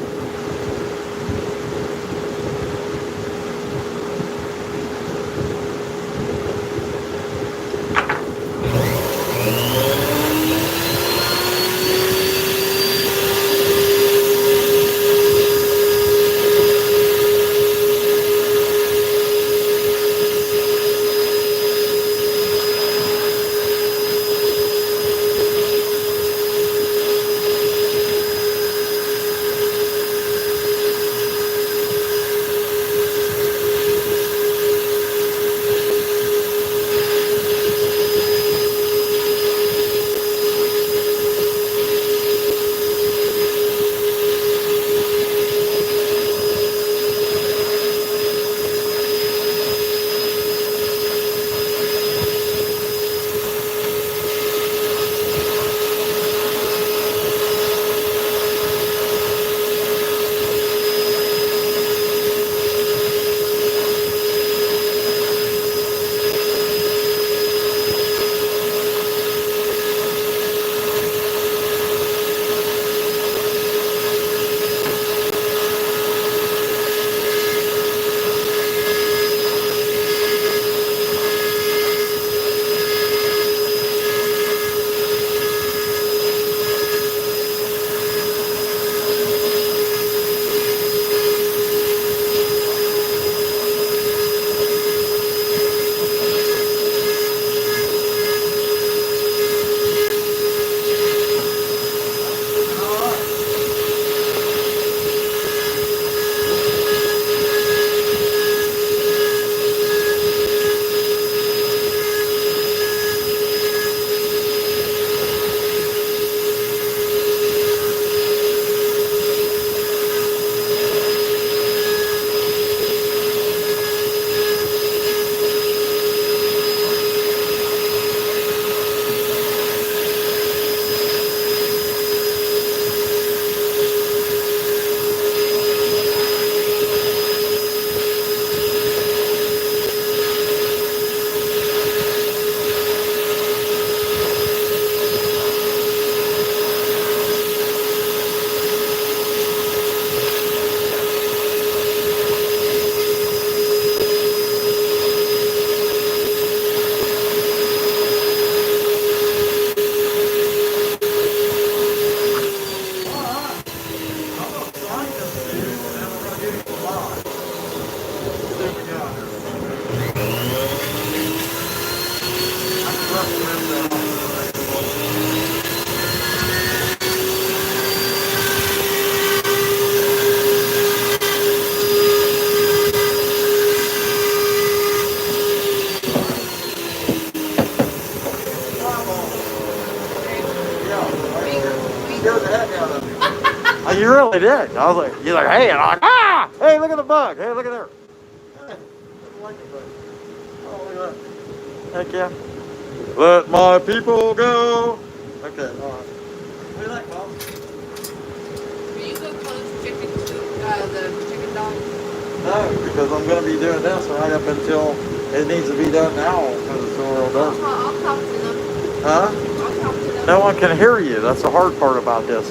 You really did. I was like, you're like, hey, and I'm like, ah, hey, look at the bug. Hey, look at there. Hey, I like the bug. Oh, look at that. Heck yeah. Let my people go. Okay, all right. What do you like, Bob? Will you go close chicken to the chicken dog? No, because I'm going to be doing this right up until it needs to be done now because it's so real done. I'll talk to them. Huh? I'll talk to them. No one can hear you. That's the hard part about this.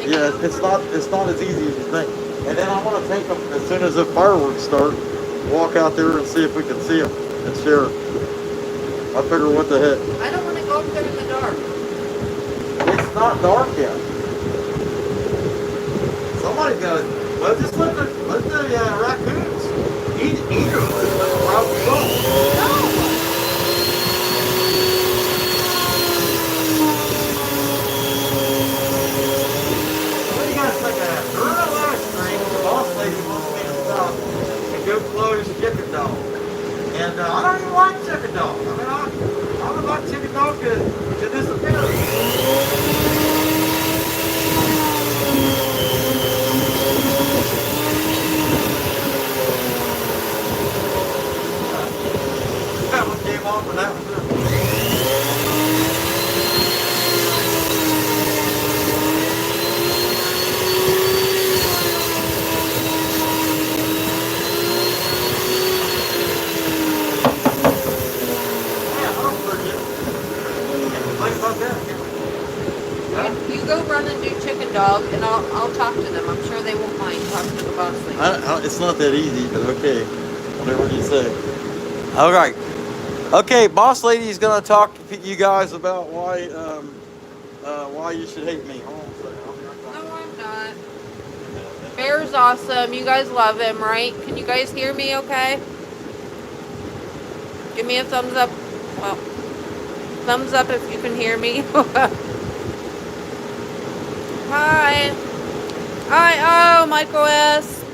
Yeah, Yeah, it's not as easy as you think. And then I want to take them as soon as the fireworks start, walk out there and see if we can see them and share it. I figure what the heck. I don't want to go up there in the dark. It's not dark yet. Somebody's got to, just let the raccoons eat them. That's the problem. No. go run and do chicken dog, and I'll talk to them. I'm sure they won't mind talking to the boss lady. It's not that easy, but okay. Whatever you say. All right. Okay, boss lady's gonna talk to you guys about why you should hate me. Hold on a second. I'll be right back. No, I'm not. Bear's awesome. You guys love him, right? Can you guys hear me okay? Give me a thumbs up. Well, thumbs up if you can hear me. Hi. Hi, oh, Michael S.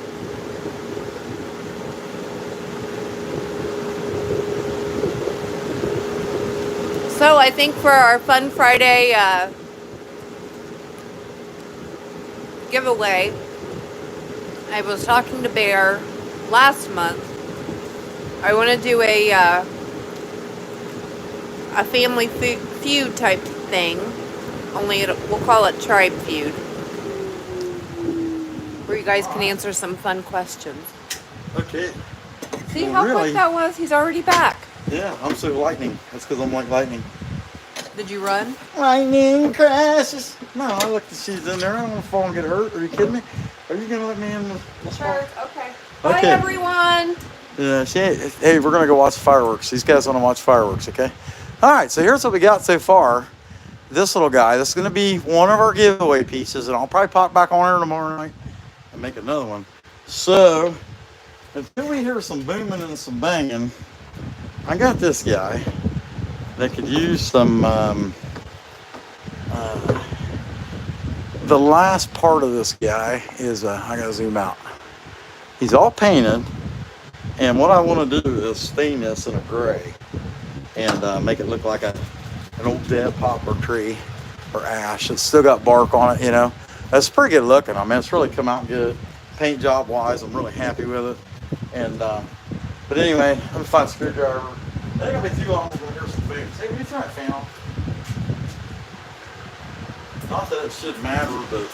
So I think for our Fun Friday giveaway, I was talking to Bear last month. I want to do a family feud type thing, only we'll call it Tribe Feud, where you guys can answer some fun questions. Okay. See how quick that was? He's already back. Yeah, I'm so lightning. That's because I'm like lightning. Did you run? Lightning crashes. No, I looked at she's in there. I don't want to fall and get hurt. Are you kidding me? Are you going to let me in? Sure. Okay. Bye, everyone. Yeah, hey, we're going to go watch fireworks. These guys want to watch fireworks, okay? All right, so here's what we got so far. This little guy, this is going to be one of our giveaway pieces, and I'll probably pop back on here tomorrow night and make another one. So, until we hear some booming and some banging, I got this guy that could use some, the last part of this guy is, I gotta zoom out. He's all painted, and what I want to do is stain this in a gray and make it look like an old dead poplar tree or ash. It's still got bark on it, you know. It's pretty good looking. I mean, it's really come out good. Paint job wise, I'm really happy with it. And, but anyway, let me find a screwdriver. I think I'll be too long to go hear some food. Hey, what do you try to fan on? Not that it should matter, but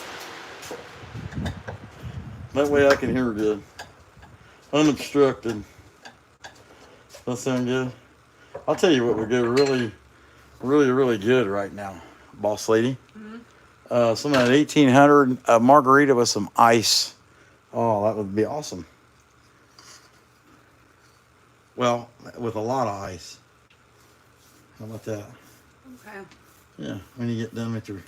that way I can hear good. Unobstructed. That sound good? I'll tell you what would go really good right now, boss lady. Mm-hmm. Some of that 1800 margarita with some ice. Oh, that would be awesome. Well, with a lot of ice. How about that? Okay. Yeah, when you get done with your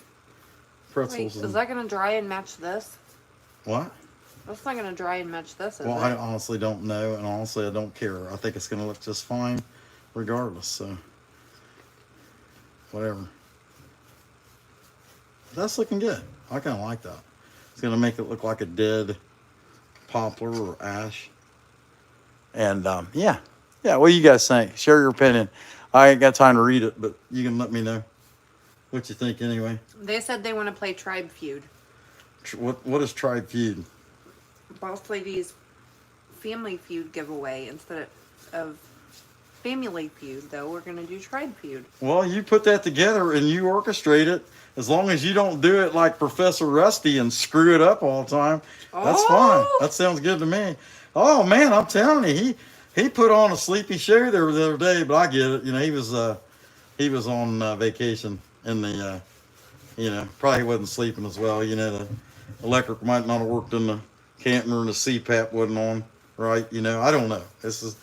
pretzels. Wait, is that going to dry and match this? What? That's not going to dry and match this, is well, it? I honestly don't know, and honestly I don't care. I think it's going to look just fine regardless, so whatever. That's looking good. I kind of like that. It's going to make it look like a dead poplar or ash. And yeah, what do you guys think? Share your opinion. I ain't got time to read it, but you can let me know what you think anyway. They said they want to play Tribe Feud. What is Tribe Feud? Boss Lady's Family Feud giveaway. Instead of Family Feud, though, we're going to do Tribe Feud. Well, you put that together and you orchestrate it. As long as you don't do it like Professor Rusty and screw it up all the time, that's fine. That sounds good to me. Oh man, I'm telling you, he put on a sleepy show there the other day, but I get it. You know, he was on vacation in the, you know, probably wasn't sleeping as well. You know, the electric might not have worked in the camper and the CPAP wasn't on, right? You know, I don't know. This is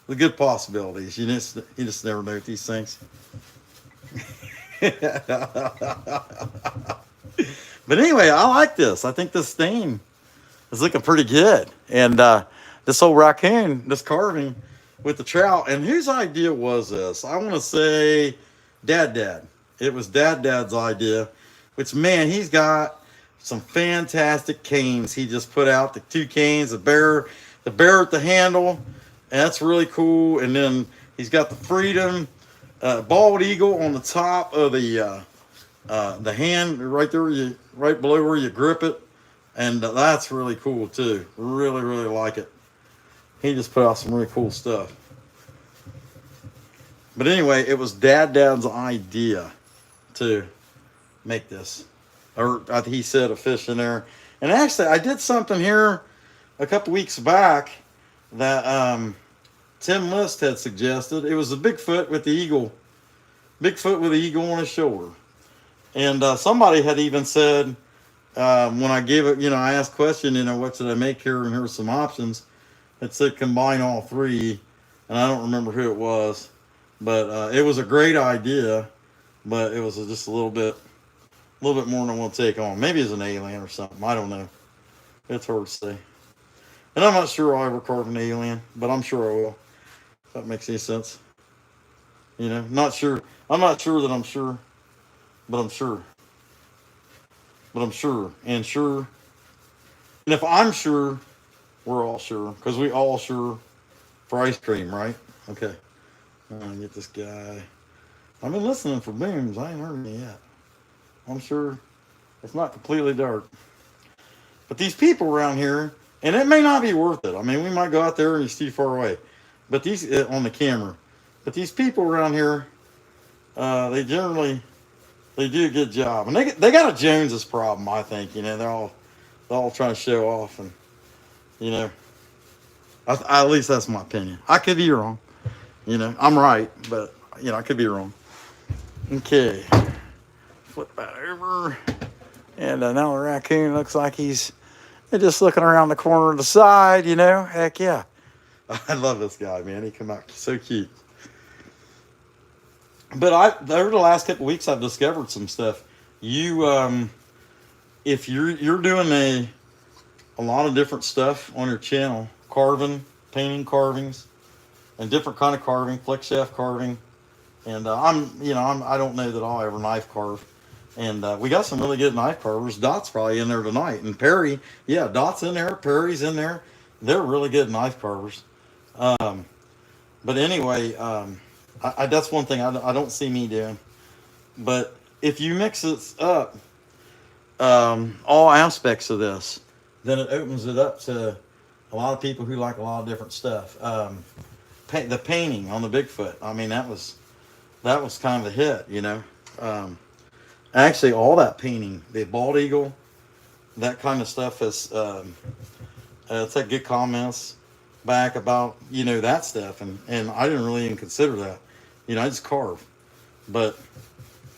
the good possibilities. You just never know with these things. But anyway, I like this. I think this stain is looking pretty good. And this old raccoon, this carving with the trout. And whose idea was this? I want to say Dad. It was Dad's idea. Which, man, he's got some fantastic canes. He just put out the two canes, the bear at the handle. And that's really cool. And then he's got the Freedom bald eagle on the top of the hand right there, right below where you grip it. And that's really cool too. Really like it. He just put out some really cool stuff. But anyway, it was Dad's idea to make this. Or he said a fish in there. And actually, I did something here a couple weeks back that Tim List had suggested. It was a Bigfoot with the eagle. Bigfoot with the eagle on his shoulder. And somebody had even said, when I gave it, I asked a question, what should I make here? And here's some options. It said combine all three. And I don't remember who it was. But it was a great idea. But it was just a little bit more than I want to take on. Maybe it's an alien or something. I don't know. It's hard to say. And I'm not sure I'll ever carve an alien. But I'm sure I will. If that makes any sense. Not sure. I'm not sure that I'm sure. But I'm sure. But I'm sure. And sure. And if I'm sure, we're all sure. Because we all sure for ice cream, right? Okay. I'm going to get this guy. I've been listening for booms. I ain't heard any yet. I'm sure it's not completely dark. But these people around here, and it may not be worth it. I mean, we might go out there and it's too far away. But these, on the camera. But these people around here, they do a good job. And they got a Joneses problem, I think. They're all trying to show off. And, at least that's my opinion. I could be wrong. I'm right, but, I could be wrong. Okay. Flip that over. And now the raccoon looks like he's just looking around the corner of the side, Heck yeah. I love this guy, man. He come out so cute. But over the last couple of weeks, I've discovered some stuff. If you're doing a lot of different stuff on your channel, carving, painting carvings, and different kind of carving, flex shaft carving, and I don't know that I'll ever knife carve. And we got some really good knife carvers. Dot's probably in there tonight, and Perry, yeah, Dot's in there, Perry's in there. They're really good knife carvers. But anyway, that's one thing I don't see me doing. But if you mix it up, all aspects of this, then it opens it up to a lot of people who like a lot of different stuff. The painting on the Bigfoot, I mean, that was kind of a hit, Actually, all that painting, the bald eagle, that kind of stuff is, it's had good comments back about, that stuff. And I didn't really even consider that. I just carve. But,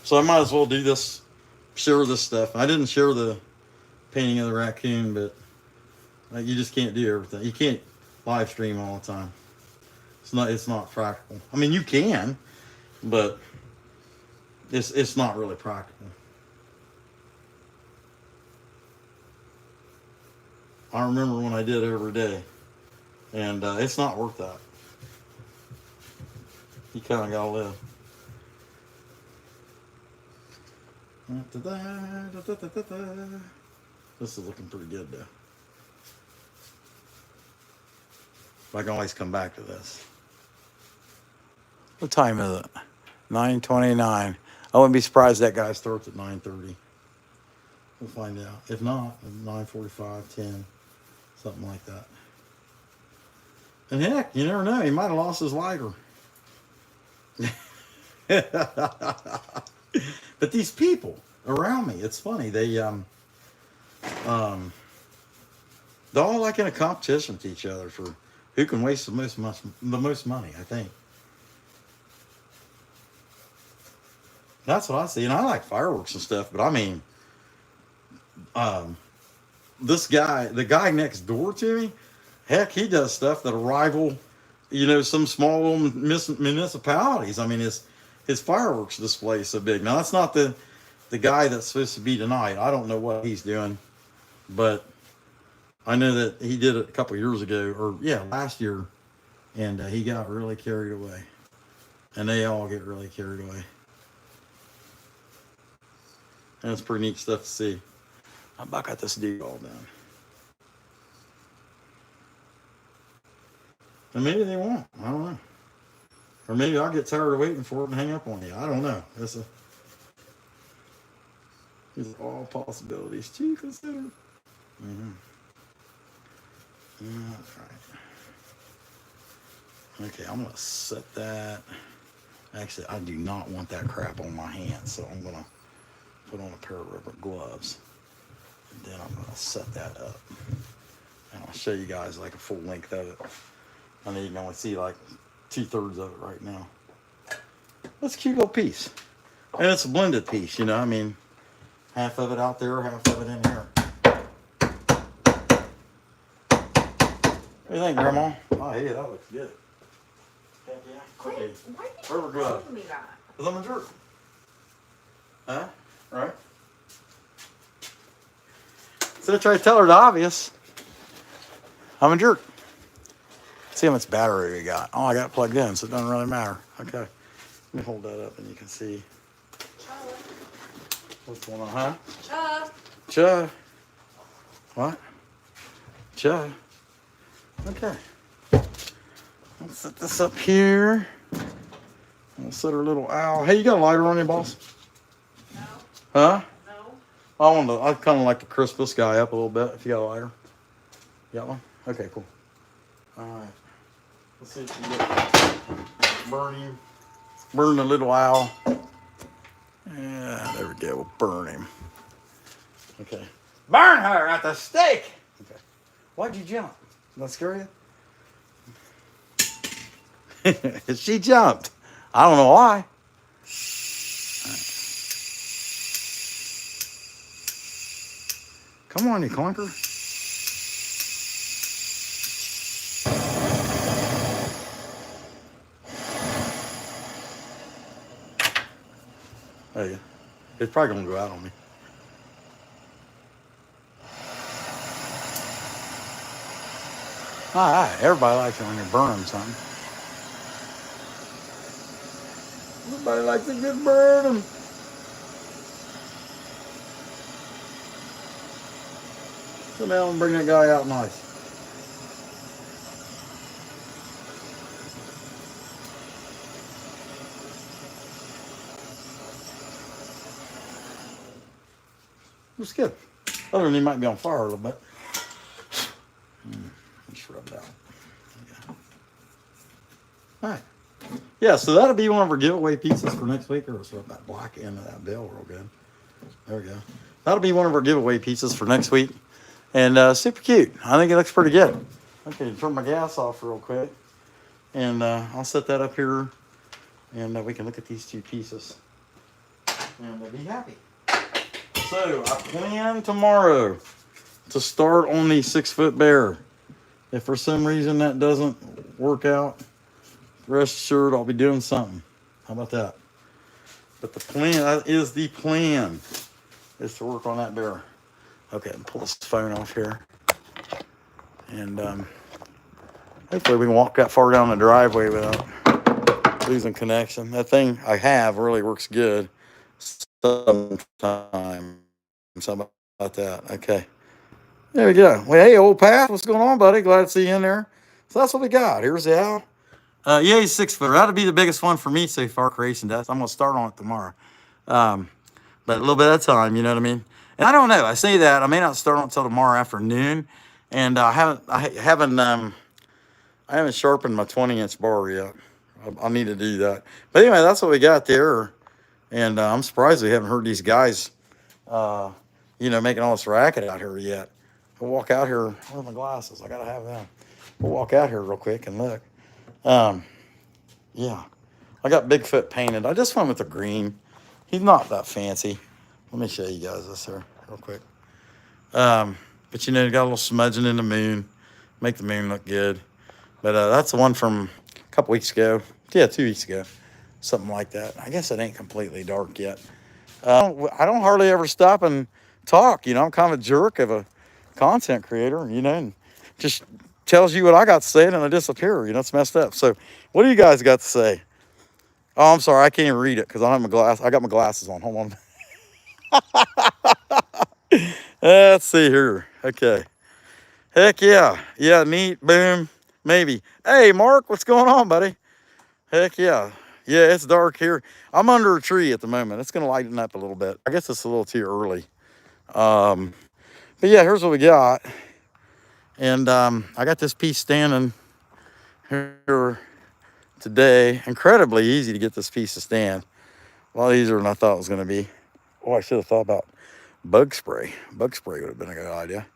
so I might as well do this, share this stuff. I didn't share the painting of the raccoon, but you just can't do everything. You can't live stream all the time. It's not practical. I mean, you can, but it's not really practical. I remember when I did it every day, and it's not worth that. You kind of gotta live. This is looking pretty good though. I can always come back to this. What time is it? 9:29. I wouldn't be surprised that guy starts at 9:30. We'll find out. If not, 9:45, 10, something like that. And heck, you never know. He might have lost his lighter. But these people around me, it's funny. They're all like in a competition with each other for who can waste the most money, I think. That's what I see. And I like fireworks and stuff, but I mean, the guy next door to me, heck, he does stuff that'll rival, some small little municipalities. I mean, his fireworks display is so big. Now, that's not the guy that's supposed to be tonight. I don't know what he's doing, but I know that he did it a couple years ago, or last year, and he got really carried away. And they all get really carried away. And it's pretty neat stuff to see. I about got this dude all done. And maybe they won't. I don't know. Or maybe I'll get tired of waiting for it and hang up on you. I don't know. These are all possibilities to consider. Mm-hmm. That's right. Okay, I'm going to set that. Actually, I do not want that crap on my hands, so I'm going to put on a pair of rubber gloves. And then I'm going to set that up. And I'll show you guys like a full length of it. I know you can only see like 2/3 of it right now. That's a cute little piece. And it's a blended piece, I mean, Half of it out there, half of it in here. What do you think, Grandma? Oh, yeah, that looks good. Heck yeah. Okay. Why did Where we're you good? tell me that? Because I'm a jerk. Huh? Right? So I try to tell her the obvious. I'm a jerk. See how much battery we got. Oh, I got it plugged in, so it doesn't really matter. Okay. Let me hold that up and you can see. What's going on, huh? Cha. What? Cha. Okay. Let's set this up here. We'll set our little owl. Hey, you got a lighter on you, boss? No. Huh? No. I kind of like to crisp this guy up a little bit if you got a lighter. You got one? Okay, cool. All right. Let's see if we can burn the little owl. Yeah, there we go. We'll burn him. Okay. Burn her at the stake. Okay. Why'd you jump? Did that scare you? She jumped. I don't know why. Come on, you clunker. There you go. It's probably going to go out on me. All right. Everybody likes it when you burn something. Everybody likes a good burn. So now I'm bring that guy out nice. Looks good. Other than he might be on fire a little bit. Just rub it out. Yeah. All right. Yeah, so that'll be one of our giveaway pieces for next week. Or let's rub that black end of that bill real good. There we go. That'll be one of our giveaway pieces for next week. And super cute. I think it looks pretty good. Okay, turn my gas off real quick. And I'll set that up here. And we can look at these two pieces. And be happy. So I plan tomorrow to start on the 6-foot bear. If for some reason that doesn't work out, rest assured I'll be doing something. How about that? But the plan, that is the plan, is to work on that bear. Okay, pull this phone off here. And hopefully we can walk that far down the driveway without losing connection. That thing I have really works good sometimes. Something about that. Okay. There we go. Well, hey, old Pat, what's going on, buddy? Glad to see you in there. So that's what we got. Here's the owl. Yeah, he's 6-footer. That'll be the biggest one for me so far, creation does. I'm gonna start on it tomorrow. But a little bit at a time, you know what I mean? And I don't know. I say that I may not start on until tomorrow afternoon, and I haven't sharpened my 20-inch bar yet. I need to do that. But anyway, that's what we got there, and I'm surprised we haven't heard these guys, making all this racket out here yet. We'll walk out here. Where are my glasses? I gotta have them. We'll walk out here real quick and look. Yeah, I got Bigfoot painted. I just went with the green. He's not that fancy. Let me show you guys this here real quick. But you got a little smudging in the moon, make the moon look good. But that's the one from a couple weeks ago. Yeah, 2 weeks ago, something like that. I guess it ain't completely dark yet. I don't hardly ever stop and talk. I'm kind of a jerk of a content creator, and just tells you what I got to say and then I disappear. It's messed up. So what do you guys got to say? Oh, I'm sorry. I can't even read it because I don't have my glass. I got my glasses on. Hold on. Let's see here. Okay. Heck yeah. Yeah, neat. Boom. Maybe. Hey, Mark, what's going on, buddy? Heck yeah. Yeah, it's dark here. I'm under a tree at the moment. It's going to lighten up a little bit. I guess it's a little too early. But yeah, here's what we got. And I got this piece standing here today. Incredibly easy to get this piece to stand. A lot easier than I thought it was going to be. Oh, I should have thought about bug spray. Bug spray would have been a good idea.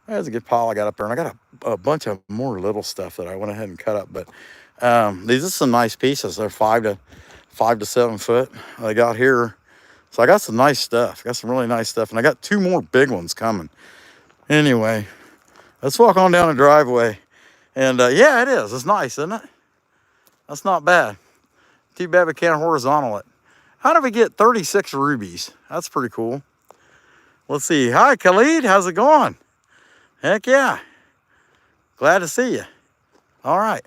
There's a good pile I got up there. And I got a bunch of more little stuff that I went ahead and cut up. But these are some nice pieces. They're 5 to 7 foot. I got here So I got some nice stuff. Got some really nice stuff. And I got 2 more big ones coming. Anyway, let's walk on down the driveway. And yeah, it is. It's nice, isn't it? That's not bad. Too bad we can't horizontal it. How did we get 36 rubies? That's pretty cool. Let's see. Hi, Khalid. How's it going? Heck yeah. Glad to see you. All right.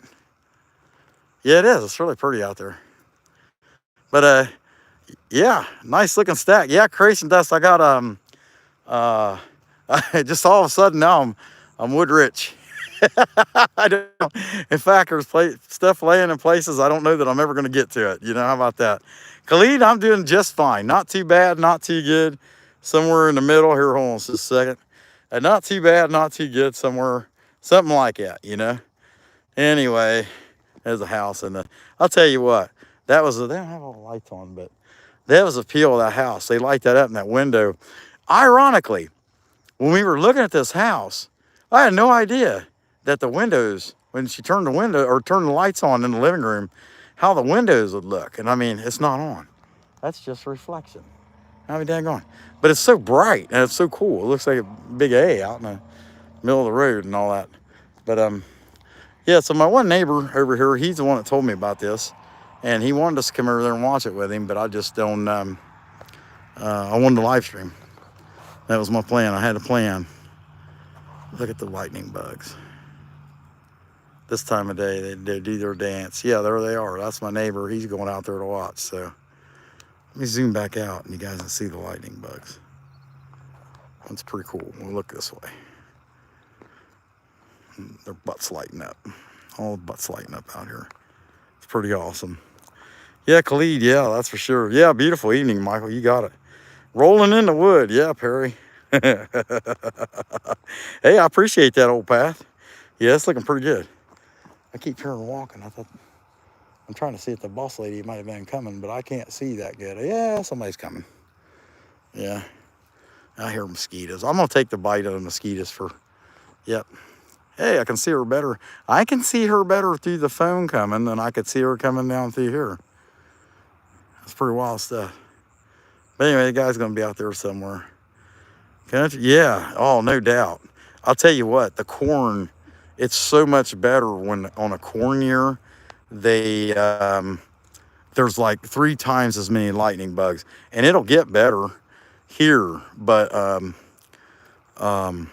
Yeah, it is. It's really pretty out there. But yeah, nice looking stack. Yeah, creation dust. I got just all of a sudden now I'm wood rich. I don't know. In fact, there's stuff laying in places I don't know that I'm ever going to get to it. You know, how about that? Khalid, I'm doing just fine. Not too bad, not too good. Somewhere in the middle. Here, hold on just a second. Not too bad, not too good. Somewhere, something like that, you know. Anyway, there's a house. And I'll tell you what, that was, they don't have all the lights on, but that was the appeal of that house. They light that up in that window. Ironically, when we were looking at this house, I had no idea that the windows, when she turned the window or turned the lights on in the living room, how the windows would look. And I mean, it's not on. That's just reflection. How we daggone. But it's so bright and it's so cool. It looks like a big A out in the middle of the road and all that. But yeah, so my one neighbor over here, he's the one that told me about this. And he wanted us to come over there and watch it with him, but I just don't, I wanted to live stream. That was my plan. I had a plan. Look at the lightning bugs. This time of day, they do their dance. Yeah, there they are. That's my neighbor. He's going out there to watch. So let me zoom back out and you guys can see the lightning bugs. That's pretty cool. We'll look this way. Their butts lighting up. All the butts lighting up out here. It's pretty awesome. Yeah, Khalid, yeah, that's for sure. Yeah, beautiful evening, Michael. You got it. Rolling in the wood. Yeah, Perry. Hey, I appreciate that old path. Yeah, it's looking pretty good. I keep hearing walking. I'm trying to see if the boss lady might have been coming, but I can't see that good. Yeah, somebody's coming. Yeah, I hear mosquitoes. I'm going to take the bite of the mosquitoes for, yep. Hey, I can see her better. I can see her better through the phone coming than I could see her coming down through here. That's pretty wild stuff. But anyway, the guy's going to be out there somewhere. Yeah, oh, no doubt. I'll tell you what, the corn, it's so much better when on a corn year, they, there's like 3 times as many lightning bugs. And it'll get better here, but on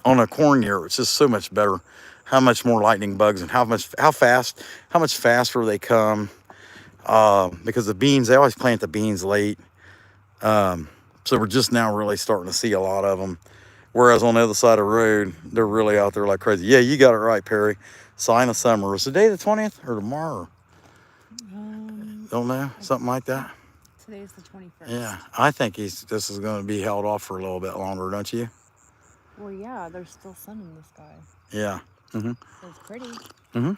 a corn year, it's just so much better. How much more lightning bugs and how much faster they come. Because the beans, they always plant the beans late. So we're just now really starting to see a lot of them. Whereas on the other side of the road, they're really out there like crazy. Yeah, you got it right, Perry. Sign of summer. Is today the 20th or tomorrow? Don't know. Something like that. Today's the 21st. Yeah, I think this is going to be held off for a little bit longer, don't you? Well, yeah, there's still sun in the sky. Yeah. Mm-hmm. So it's pretty. Mm-hmm.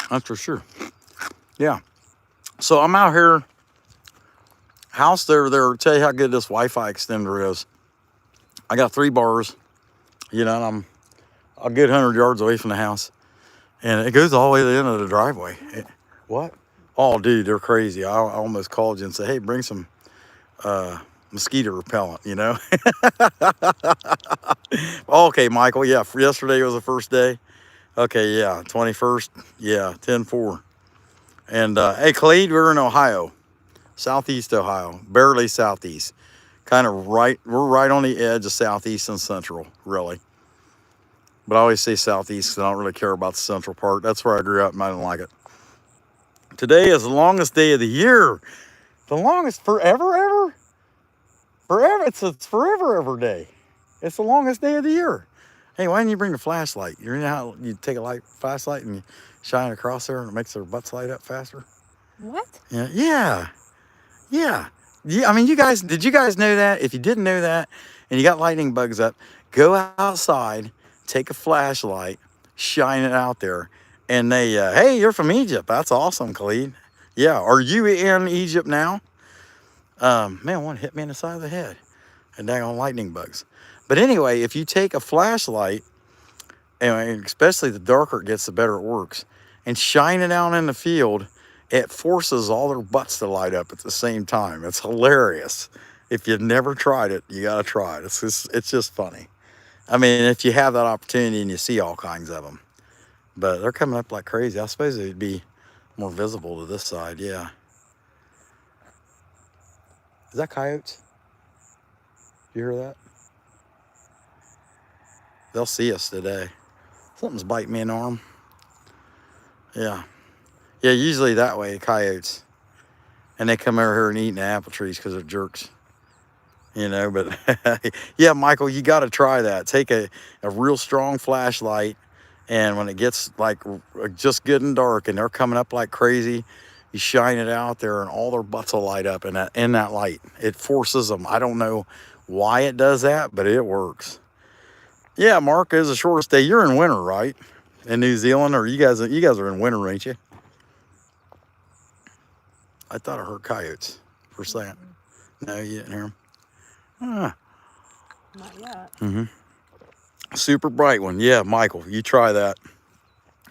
That's for sure. Yeah. So I'm out here. House there. Tell you how good this Wi-Fi extender is. I got 3 bars. You know, and I'm a good 100 yards away from the house. And it goes all the way to the end of the driveway. What? Oh, dude, they're crazy. I almost called you and said, hey, bring some mosquito repellent, you know? Okay, Michael, yeah, yesterday was the first day. Okay, yeah, 21st, yeah, 10-4. And, hey, Khalid, we're in Ohio, southeast Ohio, barely southeast. Kind of right, we're right on the edge of southeast and central, really. But I always say southeast because I don't really care about the central part. That's where I grew up and I don't like it. Today is the longest day of the year. The longest forever, ever? Forever, it's forever, ever day. It's the longest day of the year. Hey, why didn't you bring a flashlight? You know how you take a flashlight and you shine it across there and it makes their butts light up faster? What? Yeah, yeah, yeah. Yeah, I mean, did you guys know that? If you didn't know that and you got lightning bugs up, go outside, take a flashlight, shine it out there. And they, hey, you're from Egypt. That's awesome, Khalid. Yeah, are you in Egypt now? Man, one hit me in the side of the head. And dang on lightning bugs. But anyway, if you take a flashlight, and especially the darker it gets, the better it works, and shine it out in the field, it forces all their butts to light up at the same time. It's hilarious. If you've never tried it, you got to try it. It's just funny. I mean, if you have that opportunity and you see all kinds of them. But they're coming up like crazy. I suppose it'd be more visible to this side, yeah. Is that coyotes? You hear that? They'll see us today. Something's biting me in the arm. Yeah. Yeah, usually that way, coyotes. And they come over here and eat in the apple trees because they're jerks. You know, but yeah, Michael, you got to try that. Take a real strong flashlight, and when it gets like just good and dark and they're coming up like crazy, you shine it out there and all their butts will light up in that light. It forces them. I don't know why it does that, but it works. Yeah, Mark, it's the shortest day. You're in winter, right? In New Zealand, or you guys are in winter, ain't you? I thought I heard coyotes for a second. No, you didn't hear them. Not yet. Mm-hmm. Super bright one. Yeah, Michael, you try that.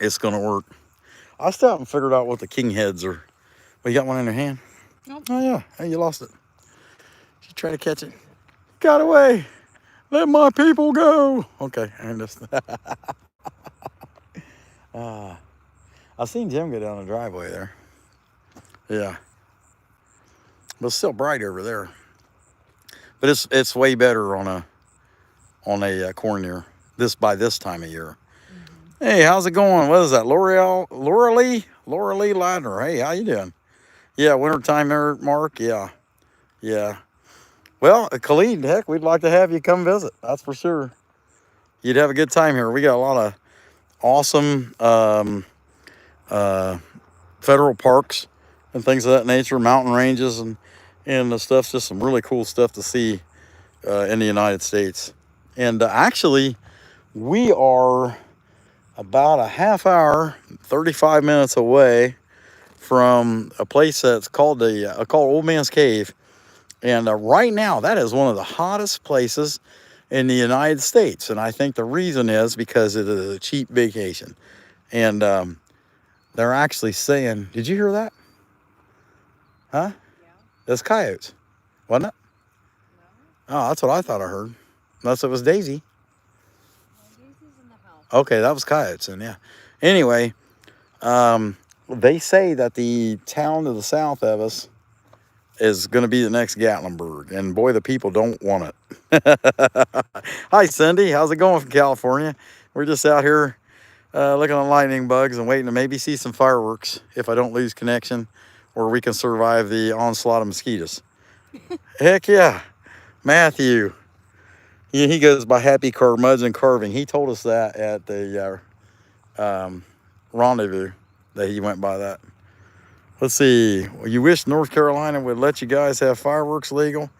It's gonna work. I still haven't figured out what the king heads are. Well, you got one in your hand? Nope. Oh yeah. Hey, you lost it. Did you try to catch it? Got away. Let my people go. Okay, I understand. I seen Jim go down the driveway there. Yeah. But it's still bright over there. But it's way better on a corn ear by this time of year. Mm-hmm. Hey, how's it going? What is that? Laura Lee Ladner. Hey, how you doing? Yeah, wintertime there, Mark. Yeah. Well, Khalid, heck, we'd like to have you come visit. That's for sure. You'd have a good time here. We got a lot of awesome federal parks and things of that nature, mountain ranges and the stuff's just some really cool stuff to see in the United States. And actually, we are about a half hour, 35 minutes away from a place that's called Old Man's Cave. And right now, that is one of the hottest places in the United States. And I think the reason is because it is a cheap vacation. And they're actually saying, did you hear that? Huh? Yeah. That's coyotes, wasn't it? No. Oh, that's what I thought I heard. Unless it was Daisy. Well, Daisy's in the house. Okay, that was coyotes, and yeah. Anyway, they say that the town to the south of us is going to be the next Gatlinburg, and boy, the people don't want it. Hi, Cindy. How's it going from California? We're just out here looking at lightning bugs and waiting to maybe see some fireworks if I don't lose connection, or we can survive the onslaught of mosquitoes. Heck yeah. Matthew. He goes by Happy Car Muds and Carving. He told us that at the rendezvous that he went by that. Let's see. You wish North Carolina would let you guys have fireworks legal?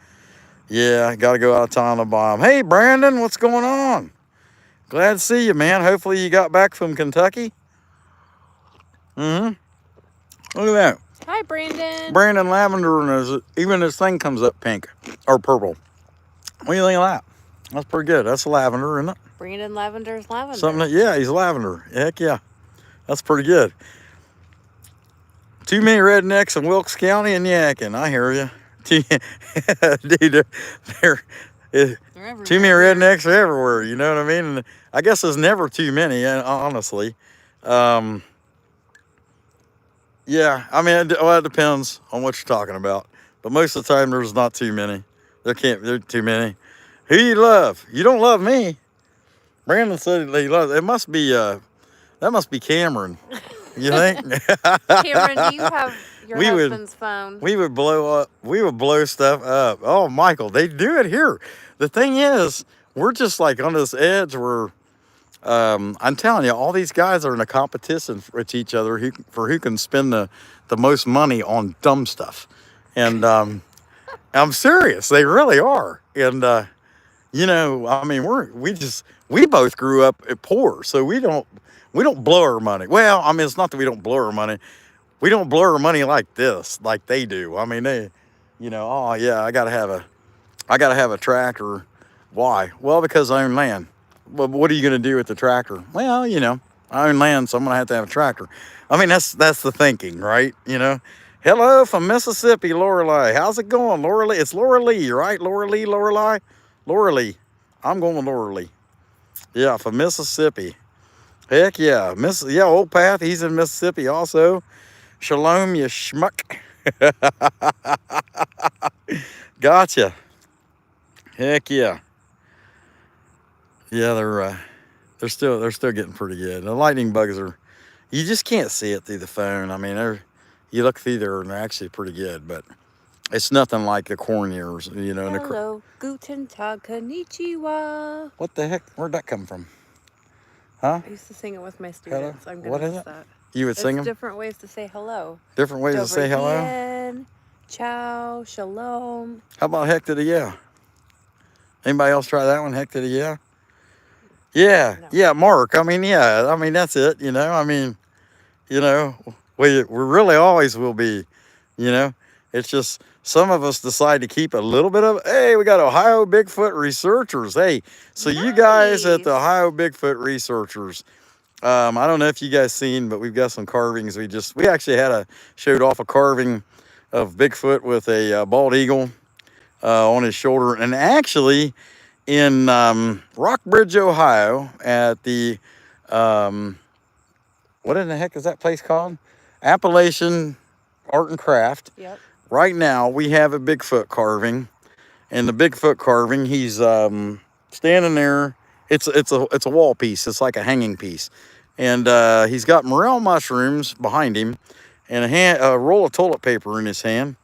Yeah, got to go out of town to buy them. Hey, Brandon, what's going on? Glad to see you, man. Hopefully you got back from Kentucky. Look at that. Hi, Brandon. Brandon Lavender, and even his thing comes up pink or purple. What do you think of that? That's pretty good. That's lavender, isn't it? Brandon Lavender's lavender. Something. Yeah, he's lavender. Heck yeah. That's pretty good. Too many rednecks in Wilkes County and yakking. I hear you. Dude, they're too many rednecks are everywhere. You know what I mean? And I guess there's never too many, honestly. Yeah, I mean, it depends on what you're talking about. But most of the time, there's not too many. There too many. Who you love? You don't love me. Brandon said he loves. It must be that must be Cameron. You think? Cameron, do you have your husband's phone? We would blow stuff up. Oh, Michael, they do it here. The thing is, we're just like on this edge where I'm telling you, all these guys are in a competition with each other for who can spend the most money on dumb stuff. And I'm serious, they really are. And you know, I mean, we both grew up poor, so we don't blow our money. Well, I mean, it's not that we don't blow our money. We don't blow our money like this, like they do. I mean, they, you know, oh yeah, I gotta have a tractor. Why? Well, because I own land. But what are you gonna do with the tractor? Well, you know, I own land, so I'm gonna have to have a tractor. I mean, that's the thinking, right? You know. Hello from Mississippi, Lorelei. How's it going, Lorelei? It's Laura Lee, right? Laura Lee, Lorelei, Laura Lee. I'm going with Laura Lee. Yeah, from Mississippi. Heck yeah, Old Path. He's in Mississippi also. Shalom, you schmuck. Gotcha. Heck yeah. Yeah, they're still getting pretty good. The lightning bugs are, you just can't see it through the phone. I mean, you look through there and they're actually pretty good, but it's nothing like the corn ears, you know. Hello, guten tag, konnichiwa. What the heck? Where'd that come from? Huh? I used to sing it with my students. Hello? I'm gonna What is miss it? that. You would sing them? Different ways to say hello. Different ways to say hello? Bien, ciao, shalom. How about heck to the yeah? Anybody else try that one? Heck to the yeah? Yeah, No. yeah, Mark. I mean, yeah, I mean, that's it, you know. I mean, you know, we really always will be, you know. It's just some of us decide to keep a little bit of, hey, we got Ohio Bigfoot researchers. Hey, so you guys at the Nice. Ohio Bigfoot researchers, I don't know if you guys seen, but we've got some carvings. We actually showed off a carving of Bigfoot with a bald eagle on his shoulder. And actually in Rockbridge, Ohio at the, what in the heck is that place called? Appalachian Art and Craft. Yep. Right now we have a Bigfoot carving, and the Bigfoot carving, he's standing there. It's a wall piece. It's like a hanging piece, and he's got morel mushrooms behind him, and a roll of toilet paper in his hand.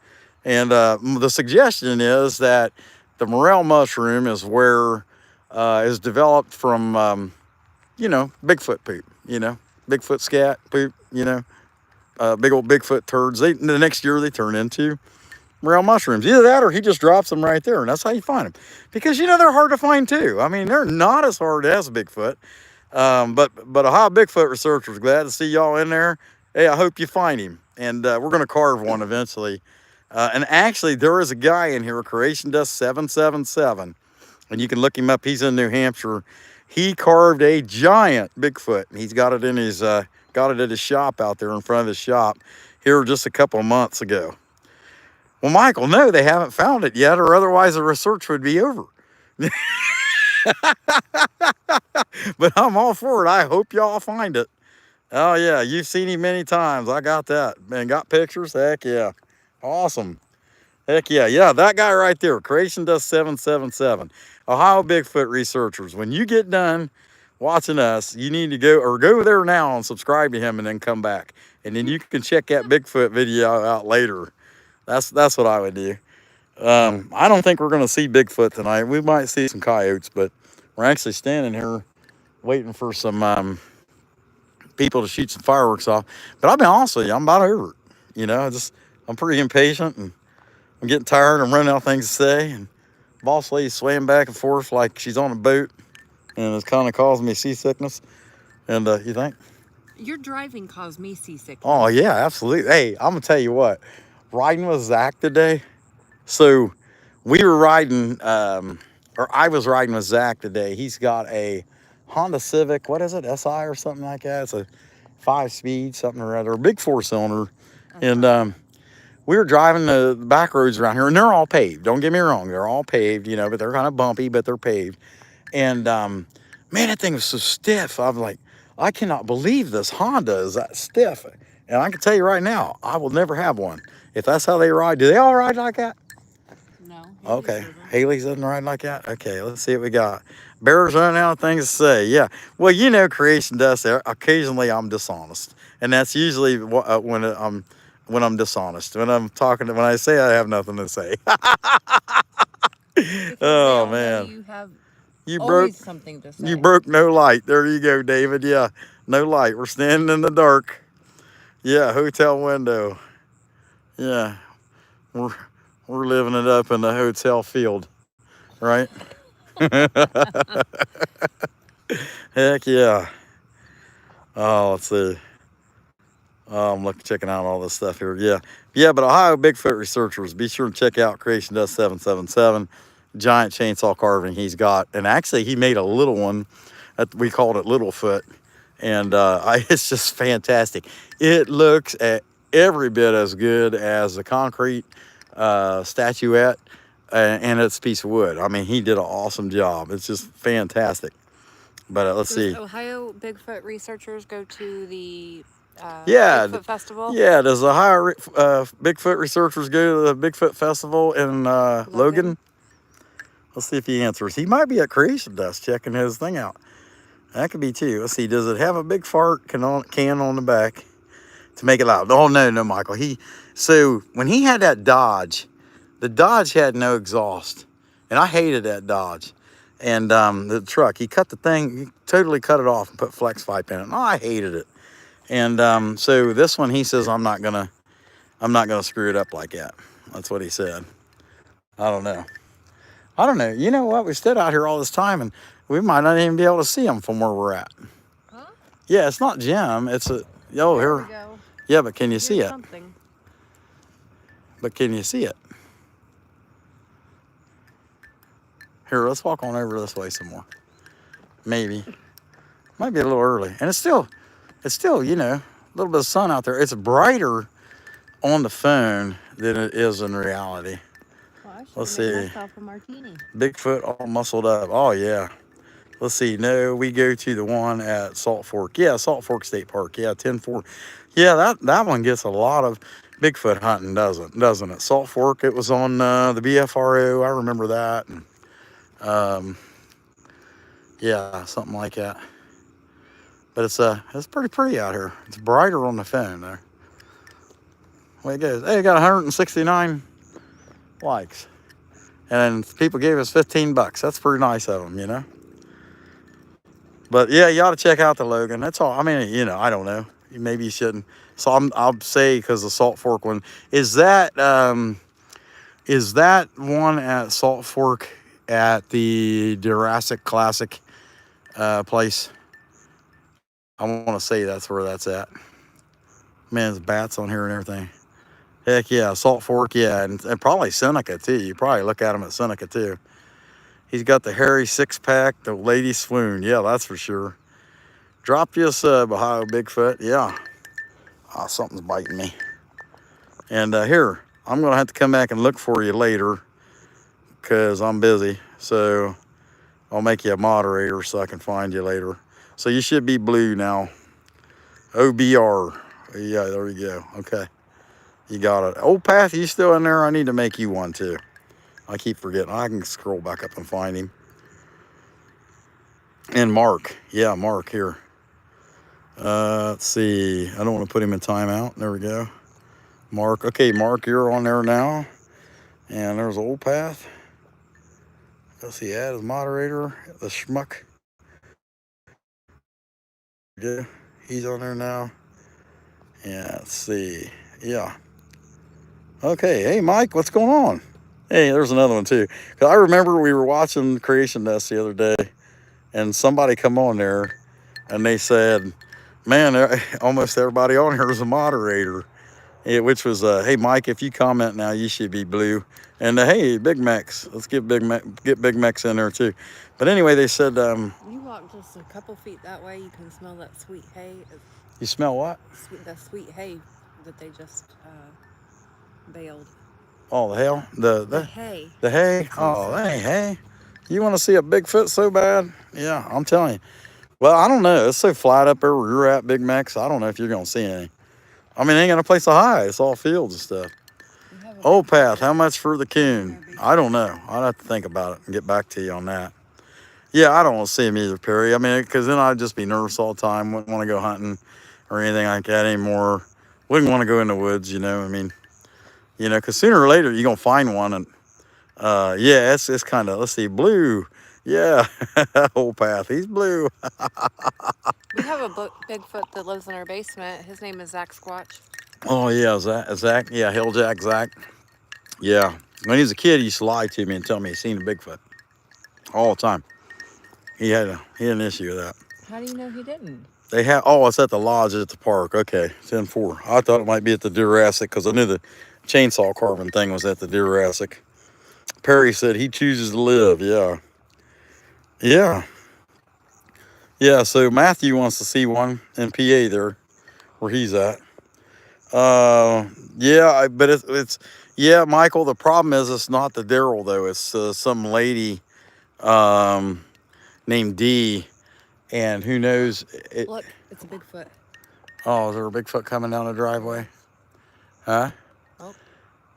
And the suggestion is that the morel mushroom is where is developed from, you know, Bigfoot poop. You know, Bigfoot scat poop. You know. Big old Bigfoot turds. The next year they turn into morel mushrooms. Either that or he just drops them right there, and that's how you find them. Because, you know, they're hard to find too. I mean, they're not as hard as Bigfoot. But Ohio Bigfoot researchers, glad to see y'all in there. Hey, I hope you find him. And we're going to carve one eventually. And actually, there is a guy in here, Creation Dust 777. And you can look him up. He's in New Hampshire. He carved a giant Bigfoot. He's got it in his... got it at his shop out there in front of his shop here just a couple of months ago. Well, Michael, no, they haven't found it yet, or otherwise the research would be over. But I'm all for it. I hope y'all find it. Oh, yeah, you've seen him many times. I got that. Man, got pictures? Heck, yeah. Awesome. Heck, yeah. Yeah, that guy right there, Creation Dust 777. Ohio Bigfoot researchers. When you get done watching us, you need to go there now and subscribe to him, and then come back, and then you can check that Bigfoot video out later. That's what I would do. I don't think we're going to see Bigfoot tonight. We might see some coyotes, but we're actually standing here waiting for some people to shoot some fireworks off. But I'll be honest with you, I'm about over it. You know, I'm pretty impatient, and I'm getting tired. I'm running out of things to say, and boss lady swaying back and forth like she's on a boat. And it's kind of causing me seasickness. And you think? Your driving caused me seasickness. Oh, yeah, absolutely. Hey, I'm going to tell you what. Riding with Zach today. So we were riding, or I was riding with Zach today. He's got a Honda Civic. What is it? SI or something like that. It's a 5-speed, something or other. A big 4-cylinder. And we were driving the back roads around here. And they're all paved. Don't get me wrong. They're all paved, you know, but they're kind of bumpy, but they're paved. And, man, that thing was so stiff. I'm like, I cannot believe this Honda is that stiff. And I can tell you right now, I will never have one. If that's how they ride. Do they all ride like that? No. Okay. Haley's doesn't ride like that? Okay, let's see what we got. Bears running out of things to say. Yeah. Well, you know, Creation Dust, occasionally I'm dishonest. And that's usually when I'm dishonest. When I say I have nothing to say. Oh, man. You broke something to say. You broke no light. There you go, David. Yeah, no light. We're standing in the dark. Yeah, hotel window. Yeah, we're living it up in the hotel field, right? Heck yeah. Oh, let's see. Oh, I'm checking out all this stuff here. Yeah. But Ohio Bigfoot researchers, be sure to check out Creation Dust 777. Giant chainsaw carving he's got, and actually he made a little one. We called it Littlefoot, And it's just fantastic. It looks every bit as good as the concrete statuette, and it's a piece of wood. I mean, he did an awesome job. It's just fantastic. But let's Does see. Ohio Bigfoot researchers go to the Yeah, Bigfoot Festival? yeah. Does the Ohio Bigfoot researchers go to the Bigfoot Festival in Logan? Let's see if he answers. He might be at Creation Dust checking his thing out. That could be too. Let's see. Does it have a big fart can on the back to make it loud? Oh no, Michael. So when he had that Dodge, the Dodge had no exhaust, and I hated that Dodge. And the truck, he totally cut it off and put flex pipe in it. And I hated it. And so this one, he says, I'm not gonna screw it up like that. That's what he said. I don't know. You know what? We stood out here all this time, and we might not even be able to see them from where we're at. Huh? Yeah, it's not Jim. It's a here. We go. Yeah, but can you see it? Something. But can you see it? Here, let's walk on over this way some more. Maybe. Might be a little early, and it's still, you know, a little bit of sun out there. It's brighter on the phone than it is in reality. Well, Let's see. Myself a martini. Bigfoot all muscled up. Oh yeah. Let's see. No, we go to the one at Salt Fork. Yeah, Salt Fork State Park. Yeah, 10-4. Yeah, that one gets a lot of Bigfoot hunting, doesn't it? Salt Fork. It was on the BFRO. I remember that. And, yeah, something like that. But it's pretty out here. It's brighter on the phone there. Way it goes. Hey, it got 169 likes, and people gave us $15. That's pretty nice of them, you know. But yeah, you ought to check out the Logan. That's all. I mean, you know, I don't know. Maybe you shouldn't. So I'll say, because the Salt Fork one is that one at Salt Fork at the Jurassic Classic place. I want to say that's where that's at. Man, there's bats on here and everything. Heck yeah, Salt Fork, yeah, and probably Seneca too. You probably look at him at Seneca too. He's got the hairy six-pack, the lady swoon. Yeah, that's for sure. Drop you a sub, Ohio Bigfoot. Yeah. Oh, something's biting me. And here, I'm going to have to come back and look for you later because I'm busy. So I'll make you a moderator so I can find you later. So you should be blue now. OBR. Yeah, there we go. Okay. You got it. Old Path, you still in there? I need to make you one too. I keep forgetting. I can scroll back up and find him. And Mark. Yeah, Mark here. Let's see. I don't want to put him in timeout. There we go. Mark. Okay, Mark, you're on there now. And there's Old Path. Let's see, add as moderator. The schmuck. Yeah, he's on there now. Yeah, let's see. Yeah. Okay, hey, Mike, what's going on? Hey, there's another one too. Cause I remember we were watching Creation Nest the other day, and somebody come on there, and they said, "Man, almost everybody on here is a moderator." Which was, "Hey, Mike, if you comment now, you should be blue." And hey, Big Mex, let's get Big Mex in there too. But anyway, they said, you walk just a couple feet that way, you can smell that sweet hay. You smell what? The sweet hay that they just baled. Oh, the hell? The hay. The hay? Oh, that ain't hay. You want to see a Bigfoot so bad? Yeah, I'm telling you. Well, I don't know. It's so flat up there where you're at, Big Max. I don't know if you're going to see any. I mean, ain't got a place to hide. It's all fields and stuff. Old Path, how much for the coon? I don't know. I'd have to think about it and get back to you on that. Yeah, I don't want to see him either, Perry. I mean, because then I'd just be nervous all the time. Wouldn't want to go hunting or anything like that anymore. Wouldn't want to go in the woods, you know. I mean, you know, because sooner or later you're going to find one. And, yeah, it's kind of, let's see, blue. Yeah, Old Path, he's blue. We have a Bigfoot that lives in our basement. His name is Zach Squatch. Oh, yeah, Zach. Yeah, Hilljack Zach. Yeah. When he was a kid, he used to lie to me and tell me he'd seen a Bigfoot all the time. He had an issue with that. How do you know he didn't? They have, oh, it's at the lodge at the park. Okay, 10-4. I thought it might be at the Jurassic because I knew the chainsaw carving thing was at the Jurassic. Perry said he chooses to live. Yeah. Yeah. Yeah, so Matthew wants to see one in PA there, where he's at. Yeah, but yeah, Michael. The problem is it's not the Daryl though. It's some lady um, named D, and who knows? Look, it's a Bigfoot. Oh, is there a Bigfoot coming down the driveway? Huh? Oh,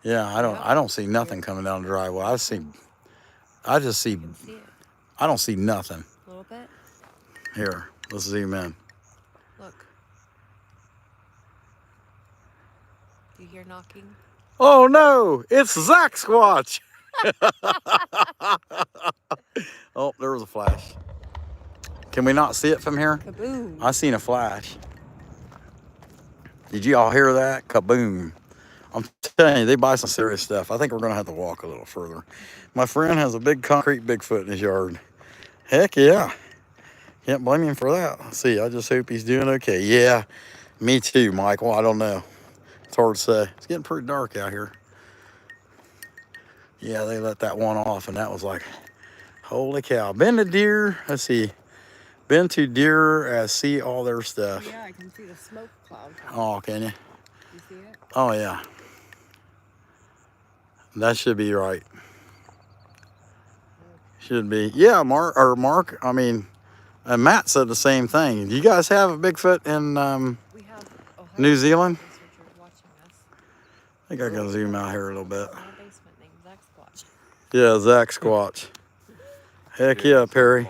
Yeah, I don't see nothing coming down the driveway. I just see. you can see it I don't see nothing. a little bit. Here, let's zoom in. Look. Do you hear knocking? Oh no, it's Zach Squatch. Oh, there was a flash. Can we not see it from here? Kaboom. I seen a flash. Did you all hear that? Kaboom. I'm telling you, they buy some serious stuff. I think we're going to have to walk a little further. My friend has a big concrete Bigfoot in his yard. Heck yeah. Can't blame him for that. Let's see, I just hope he's doing okay. Yeah, me too, Michael. I don't know. It's hard to say. It's getting pretty dark out here. Yeah, they let that one off, and that was like, holy cow. Been to deer. Let's see. Been to deer, see all their stuff. Yeah, I can see the smoke cloud. Oh, can you? You see it? Oh, yeah. That should be right. Should be. Yeah, Mark, I mean, and Matt said the same thing. Do you guys have a Bigfoot in We have Ohio New Zealand? researchers watching us. I think I can zoom out here a little bit. In a basement named Zach Squatch. Yeah, Zach Squatch. Heck yeah, Perry.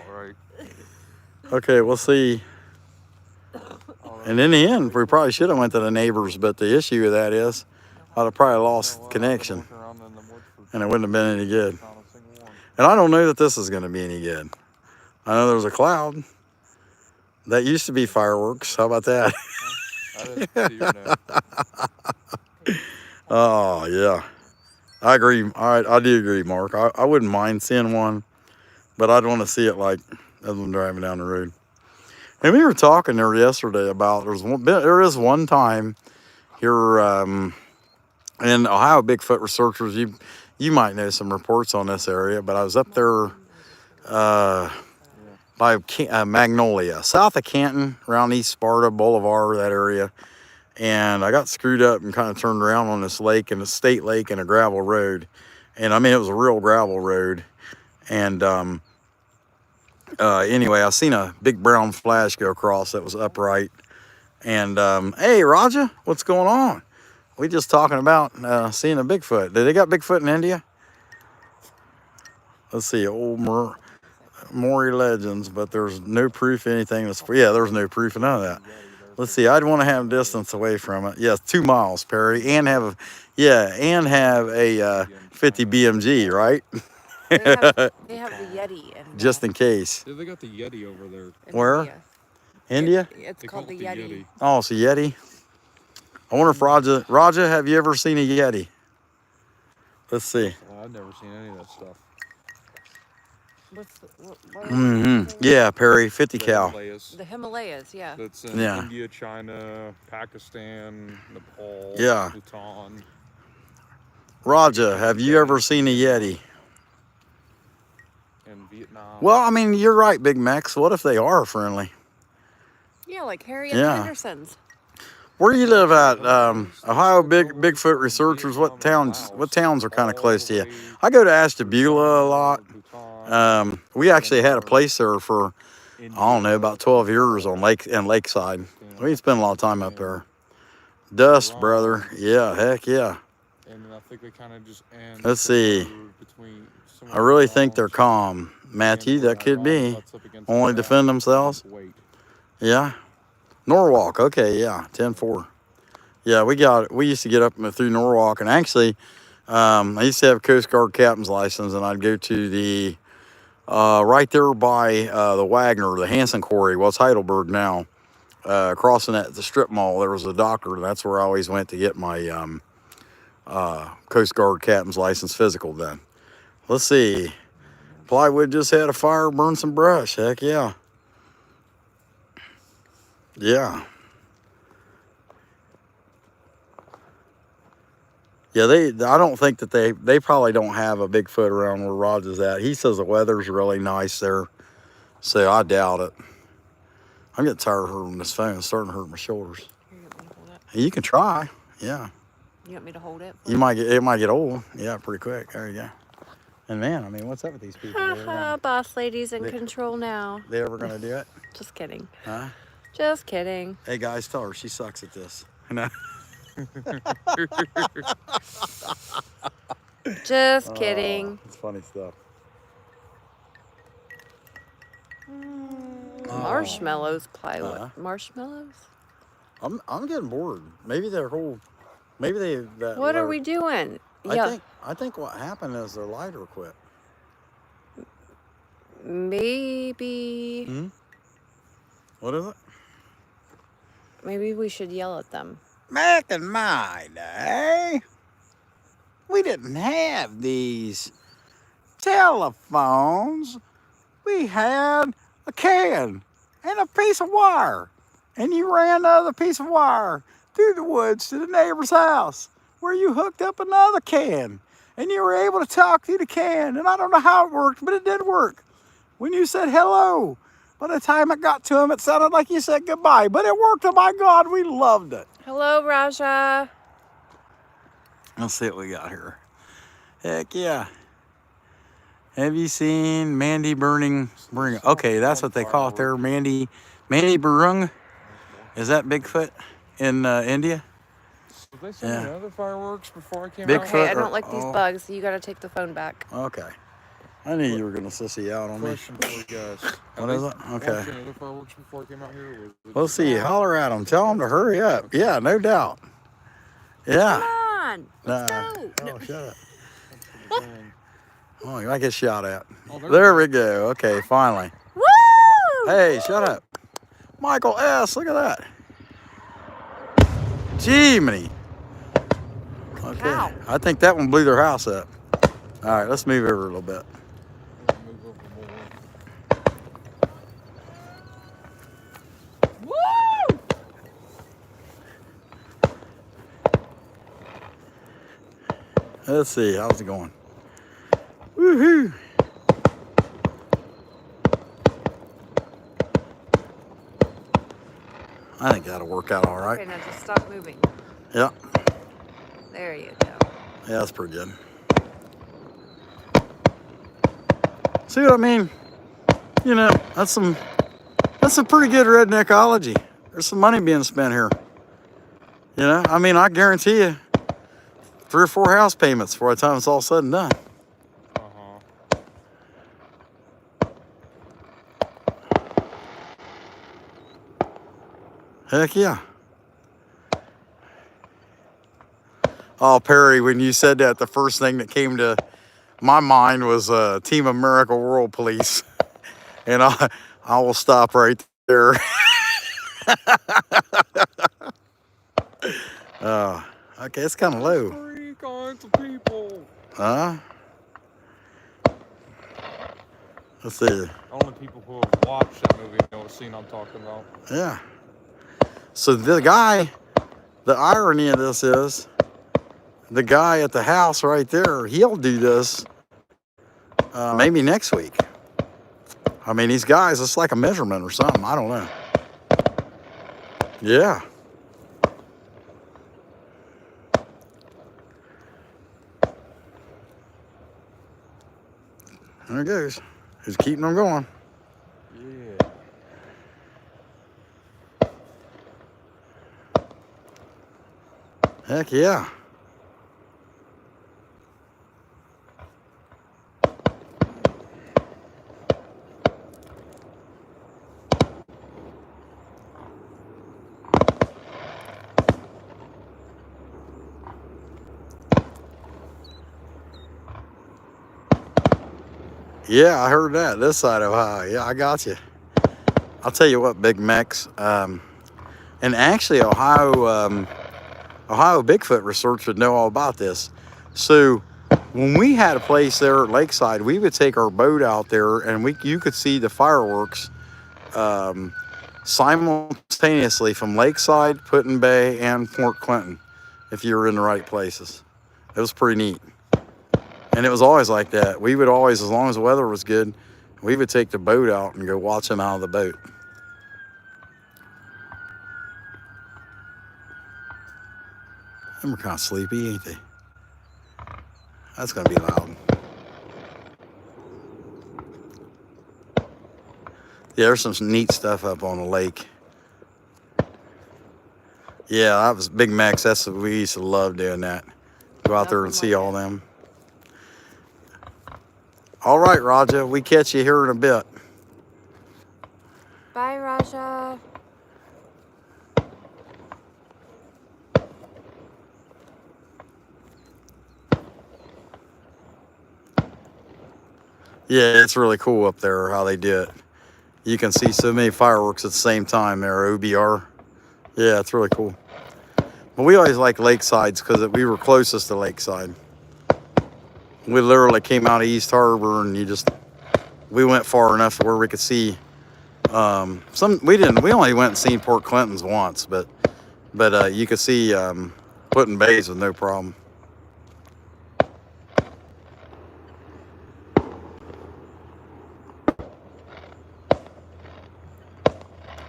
Okay, we'll see. And in the end, we probably should have went to the neighbors, but the issue with that is I'd have probably lost connection, and it wouldn't have been any good. And I don't know that this is going to be any good. I know there's a cloud. That used to be fireworks. How about that? Oh, yeah. I agree. All right, I do agree, Mark. I wouldn't mind seeing one, but I'd want to see it like as I'm driving down the road. And we were talking there yesterday about there is one time here in Ohio, Bigfoot researchers. You might know some reports on this area, but I was up there by Magnolia, south of Canton, around East Sparta Boulevard, that area. And I got screwed up and kind of turned around on this lake, and a state lake, and a gravel road. And I mean, it was a real gravel road. And anyway, I seen a big brown flash go across that was upright. And hey, Raja, what's going on? We just talking about seeing a Bigfoot. Did they got Bigfoot in India? Let's see, old Maury legends, but there's no proof anything. Yeah, there's no proof of none of that. Let's see, I'd want to have distance away from it. Yes, 2 miles, Perry, and have a 50 BMG, right? They have the Yeti. Just in case. Yeah, they got the Yeti over there. Where? India? It's called the Yeti. Oh, it's a Yeti. I wonder if Raja, have you ever seen a Yeti? Let's see. Well, I've never seen any of that stuff. Yeah, Perry, 50 cal. The Himalayas, yeah. That's in India, China, Pakistan, Nepal, Bhutan. Raja, have you ever seen a Yeti? In Vietnam. Well, I mean, you're right, Big Max. What if they are friendly? Yeah, like Harriet Anderson's. Where you live at? Ohio Bigfoot researchers. What towns are kind of close to you? I go to Ashtabula a lot. We actually had a place there for, I don't know, about 12 years on Lakeside. We spent a lot of time up there. Dust, brother. Yeah, heck yeah. And I think they kind of just end. Let's see. I really think they're calm. Matthew, that could be. Only defend themselves. Yeah. Norwalk, okay, yeah, 10-4. Yeah, we used to get up through Norwalk, and actually, I used to have a Coast Guard captain's license, and I'd go to the, right there by the Wagner, the Hansen Quarry, well, it's Heidelberg now, crossing at the strip mall, there was a doctor, and that's where I always went to get my Coast Guard captain's license physical done. Let's see, Plywood just had a fire, burned some brush, heck yeah. Yeah. Yeah, I don't think that they probably don't have a Bigfoot around where Raj is at. He says the weather's really nice there, so I doubt it. I'm getting tired of holding this phone. It's starting to hurt my shoulders. Here, you want me to hold it? You can try. Yeah. You want me to hold it? It might get old. Yeah, pretty quick. There you go. And man, I mean, what's up with these people? Haha, boss lady's in control now. They ever gonna do it? Just kidding. Huh? Just kidding. Hey guys, tell her she sucks at this. No. Just kidding. It's funny stuff. Marshmallows, plywood. Marshmallows? I'm getting bored. Maybe their whole, that. What are we doing? I think what happened is their lighter quit. Maybe. Hmm? What is it? Maybe we should yell at them. Back in my day, we didn't have these telephones. We had a can and a piece of wire. And you ran the other piece of wire through the woods to the neighbor's house where you hooked up another can. And you were able to talk through the can. And I don't know how it worked, but it did work. When you said hello, by the time it got to him, it sounded like you said goodbye. But it worked, oh my God, we loved it. Hello, Raja. Let's see what we got here. Heck yeah. Have you seen Mandy burning? Okay, that's what they call it there. Mandy Burung. Is that Bigfoot in India? Did they send me other fireworks before I came Bigfoot. out? Okay, I don't like these bugs. You gotta take the phone back. Okay. I knew you were going to sissy out on me. Question for you guys. What is it? Okay. Launched any other fireworks before I came out here? Or was it We'll just- see. Holler at them. Tell them to hurry up. Yeah, no doubt. Yeah. Come on, let's go. Oh, shut up. Oh, you might get shot at. Oh, There we go. Okay, finally. Woo! Hey, shut up. Michael S., look at that. Jiminy. Okay. Cow. I think that one blew their house up. All right, let's move over a little bit. Move over more. Woo! Let's see, how's it going? Woohoo! I think that'll work out all right. Okay, now just stop moving. Yeah, There you go. yeah, that's pretty good. See what I mean? You know, that's some pretty good redneckology. There's some money being spent here. You know, I mean, I guarantee you 3 or 4 house payments before the time it's all said and done. Heck yeah. Oh, Perry, when you said that, the first thing that came to my mind was Team America World Police. And I will stop right there. Okay, it's kind of low. 3 kinds of people. Huh? Let's see. Only people who have watched that movie know what scene I'm talking about. Yeah. So the irony of this is, the guy at the house right there, he'll do this maybe next week. I mean, these guys, it's like a measurement or something. I don't know. Yeah. There it goes. He's keeping them going. Yeah. Heck yeah. Yeah, I heard that. This side of Ohio. Yeah, I got you. I'll tell you what, Big Mex. And actually, Ohio Bigfoot research would know all about this. So when we had a place there at Lakeside, we would take our boat out there, and you could see the fireworks simultaneously from Lakeside, Put-in Bay, and Port Clinton, if you were in the right places. It was pretty neat. And it was always like that. We would always, as long as the weather was good, we would take the boat out and go watch them out of the boat. Them are kind of sleepy, ain't they? That's gonna be loud. Yeah, there's some neat stuff up on the lake. Yeah, that was Big Max. That's what we used to love doing that. Go out there and see all them. All right, Raja, we catch you here in a bit. Bye, Raja. Yeah, it's really cool up there how they do it. You can see so many fireworks at the same time there, OBR. Yeah, it's really cool. But we always like lakesides because we were closest to lakeside. We literally came out of East Harbor and we went far enough to where we could see we only went and seen Port Clinton's once, but you could see Putin Bays with no problem.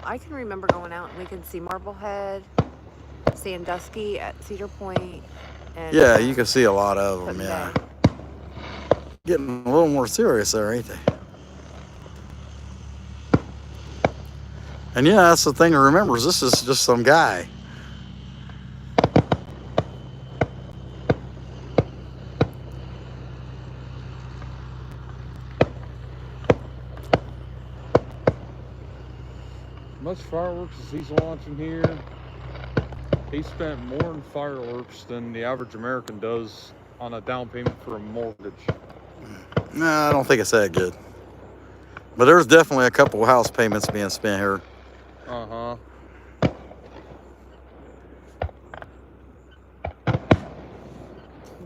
I can remember going out and we could see Marblehead, Sandusky at Cedar Point. And, yeah, you can see a lot of them, Putin yeah. Bay. Getting a little more serious there, ain't they? And yeah, that's the thing to remember is this is just some guy. Much fireworks as he's launching here. He spent more in fireworks than the average American does on a down payment for a mortgage. No, I don't think it's that good. But there's definitely a couple of house payments being spent here. Uh-huh.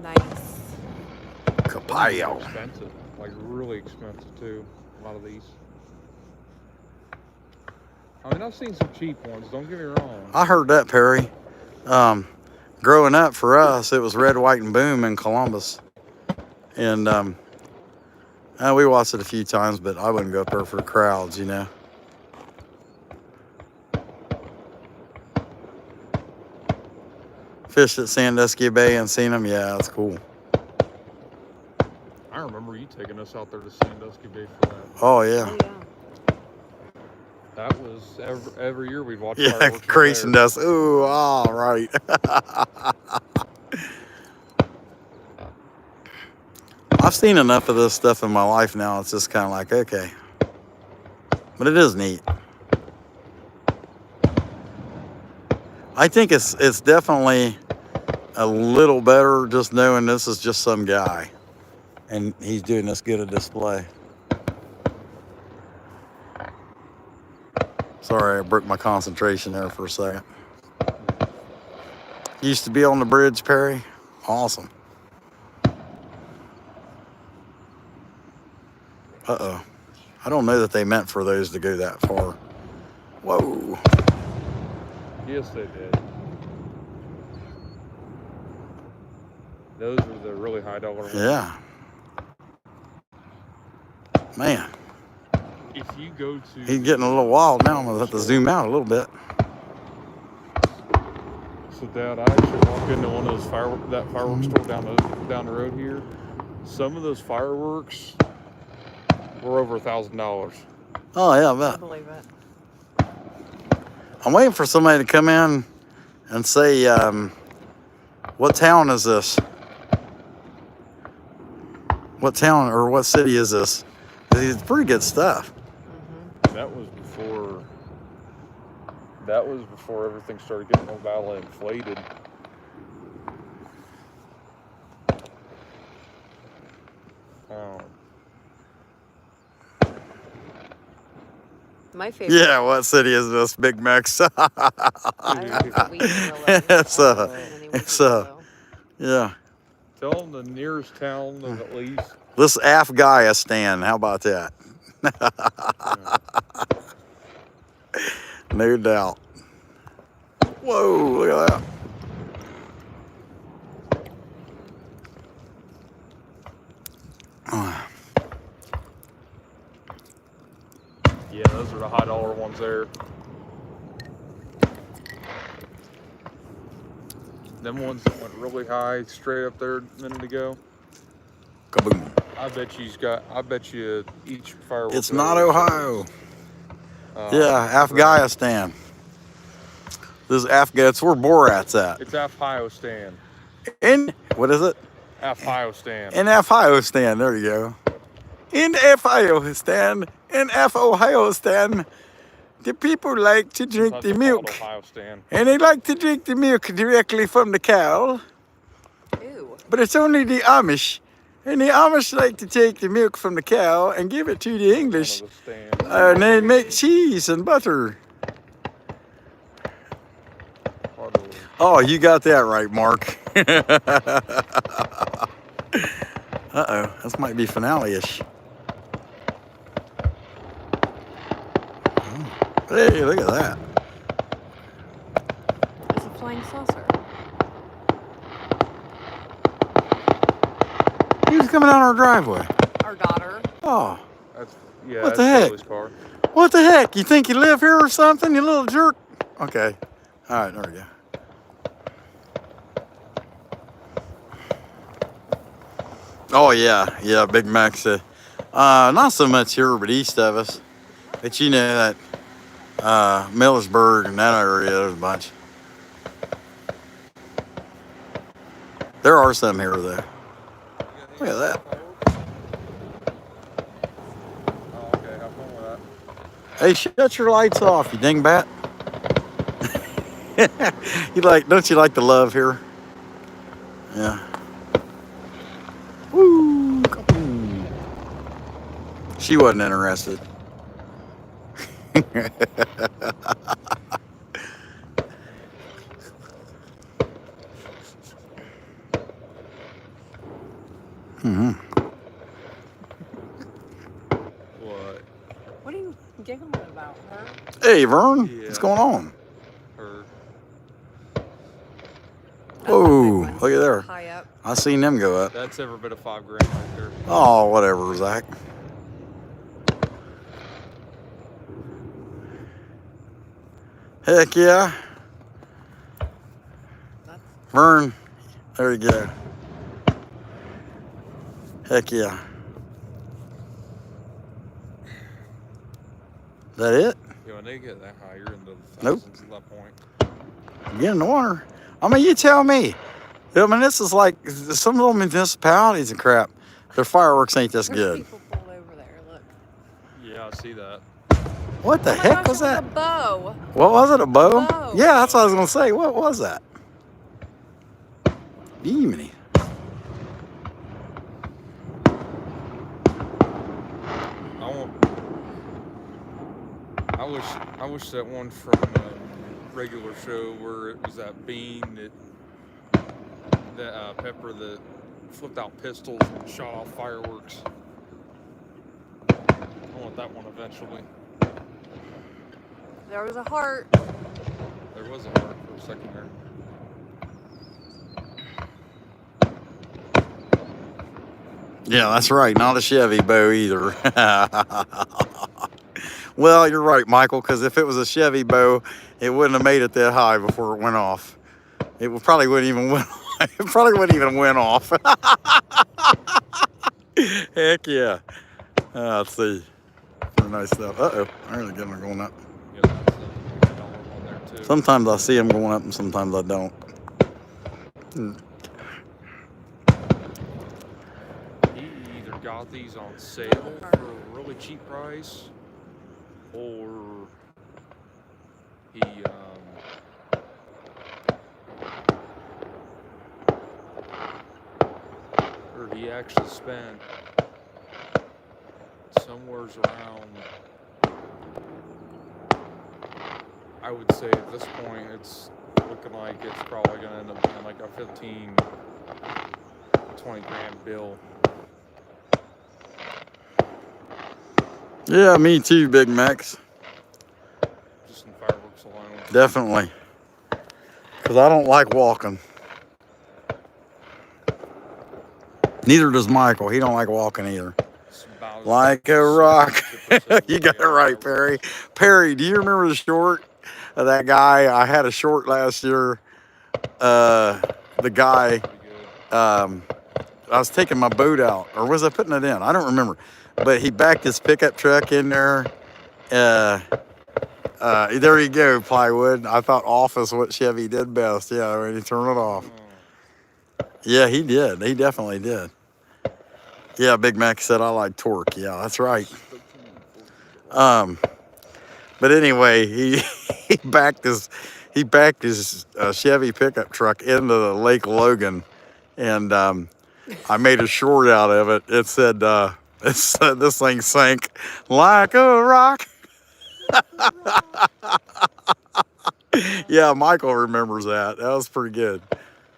Nice. Capayo. Expensive. Like really expensive too. A lot of these. I mean, I've seen some cheap ones, don't get me wrong. I heard that, Perry. Growing up for us, it was Red, White, and Boom in Columbus. And we watched it a few times, but I wouldn't go up there for crowds, you know. Fished at Sandusky Bay and seen them. Yeah, that's cool. I remember you taking us out there to Sandusky Bay for that. Oh, yeah. Oh, yeah. That was every year we'd watch Yeah, fireworks. creasing dust. Ooh, all right. I've seen enough of this stuff in my life now. It's just kind of like, okay. But it is neat. I think it's definitely a little better just knowing this is just some guy. And he's doing this good a display. Sorry, I broke my concentration there for a second. Used to be on the bridge, Perry. Awesome. Uh-oh. I don't know that they meant for those to go that far. Whoa. Yes, they did. Those are the really high dollar ones. Yeah. Man. If you go to... He's getting a little wild now. I'm going to have to zoom out a little bit. So, Dad, I actually walked into one of those fireworks store down the road here. Some of those fireworks were over $1,000. Oh, yeah, I I bet. believe it. I'm waiting for somebody to come in and say, what town is this? What town or what city is this? It's pretty good stuff. That was before everything started getting all inflated. My favorite. Yeah, what city is this? Big Max. Yeah. Tell them the nearest town of at least. This Afghanistan. How about that? No doubt. Whoa, look at that. Yeah, those are the high dollar ones there. Them ones that went really high straight up there a minute ago. Kaboom. I bet you each firework. It's not Ohio. Yeah, Right. Afghanistan. This is Afghan. It's where Borat's at. It's Afghanistan. In what is it? Afghanistan. In Afghanistan. There you go. In Afghanistan. In Afghanistan. The people like to drink Sometimes the they call milk. it Ohio-stan. And they like to drink the milk directly from the cow. Ew. But it's only the Amish. And the Amish like to take the milk from the cow and give it to the English. One of the stands. And they make cheese and butter. Oh, you got that right, Mark. Uh-oh, this might be finale-ish. Hey, look at that. It's a flying saucer. Who's coming down our driveway? Our daughter. Oh, Yeah, What the that's heck? Bailey's car. what the heck? You think you live here or something, you little jerk? Okay. All right, there we go. Oh, yeah, Big Mac's. Not so much here, but east of us. But you know that Millersburg and that area, there's a bunch. There are some here, though. Look at that. Oh, okay, have fun with that. Hey, shut your lights off, you dingbat. Don't you like the love here? Yeah. Woo! Kaboom. She wasn't interested. Mm-hmm. What? What are you giggling about, her? Hey, Vern, Yeah. what's going on? Her. Whoa, look at there. High up. I seen them go up. That's every bit of $5 grand right there. Oh, whatever, Zach. Heck yeah. That's Vern, there you go. Heck yeah. Is that it? Yeah, when they get that high, you're into the Nope. thousands at that point. Get in the water. I mean, you tell me. I mean, this is like some of the municipalities and crap. Their fireworks ain't this There's good. people pulled over there. Look. Yeah, I see that. What the Oh my heck gosh, was it that? a bow. What was it? A bow? Bow. Yeah, that's what I was gonna say. What was that? Jiminy. I wish that one from a regular show where it was that bean that Pepper that flipped out pistols and shot off fireworks. I want that one eventually. There was a heart. There was a heart for a second there. Yeah, that's right. Not a Chevy bow either. Well, you're right, Michael, because if it was a Chevy bow, it wouldn't have made it that high before it went off. Probably wouldn't even went. It probably wouldn't even went off. Heck yeah. Let's see. Pretty nice stuff. Uh-oh. I really get them going up. Yeah, that's a $1 one there too. Sometimes I see them going up and sometimes I don't. He either got these on sale for a really cheap price, or he actually spent somewheres around, I would say at this point it's looking like it's probably going to end up being like a 15, 20 grand bill. Yeah, me too, Big Max. Just in fireworks alone. Definitely. Because I don't like walking. Neither does Michael. He don't like walking either. Like a rock. You got it right, Perry. Perry, do you remember the short of that guy? I had a short last year the guy, Pretty good. I was taking my boat out, or was I putting it in? I don't remember. But he backed his pickup truck in there. There you go, plywood. I thought off is what Chevy did best. Yeah, when he turned it off. Yeah, he did. He definitely did. Yeah, Big Mac said I like torque. Yeah, that's right. But anyway, he backed his Chevy pickup truck into the Lake Logan, and I made a short out of it. It said this thing sank like a rock. Yeah, Michael remembers that. That was pretty good.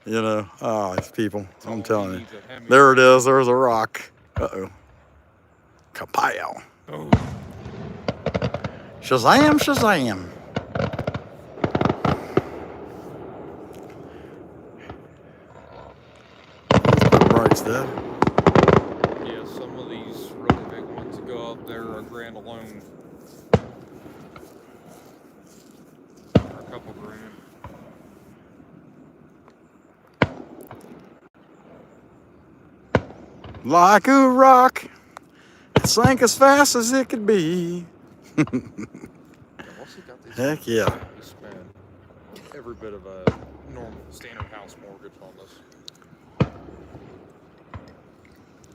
You know, oh, these people. I'm telling you. There it is. There's a rock. Uh-oh. Kapow. Oh. Shazam, Shazam. Right, Steph. Yeah, some of these really big ones that go up there are grand alone. Or a couple grand. Like a rock. It sank as fast as it could be. Heck yeah. We spent every bit of a normal standard house mortgage on this.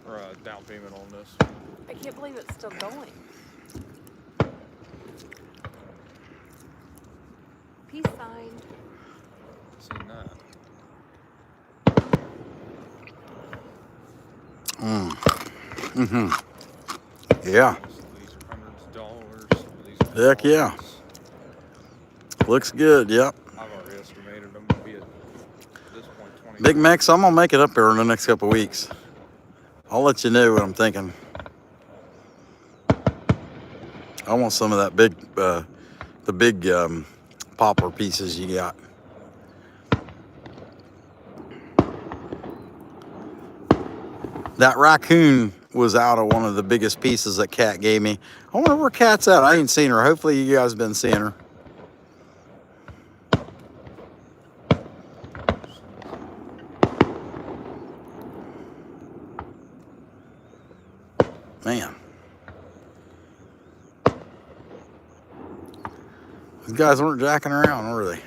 Or a down payment on this. I can't believe it's still going. Peace sign. Seen that. Yeah. Most of these are hundreds of dollars. Some of these are Heck yeah. thousands. Looks good, yep. I've already estimated them to be at this point 20. Big Max, I'm gonna make it up there in the next couple of weeks. I'll let you know what I'm thinking. I want some of that big, the big poplar pieces you got. That raccoon was out of one of the biggest pieces that Kat gave me. I wonder where Kat's at. I ain't seen her. Hopefully you guys been seeing her. Man. These guys weren't jacking around, were they?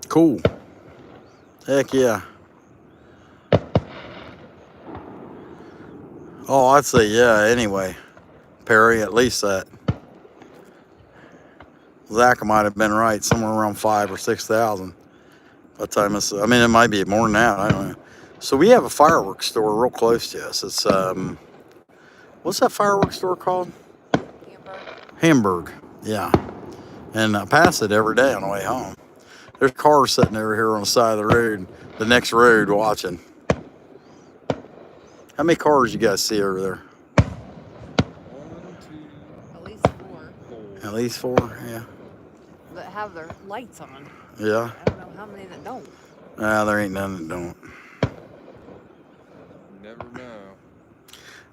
Cool. Heck yeah. Oh, I'd say yeah anyway. Perry, at least that. Zach might have been right, somewhere around 5,000 or 6,000. By the time it's, I mean, it might be more than that. I don't know. So we have a fireworks store real close to us. It's what's that fireworks store called? Hamburg. Yeah. And I pass it every day on the way home. There's cars sitting over here on the side of the road, the next road, watching. How many cars you guys see over there? 1, 2, At least 4 At least 4, yeah. that have their lights on. Yeah. I don't know how many that don't. Nah, there ain't none that don't. never know.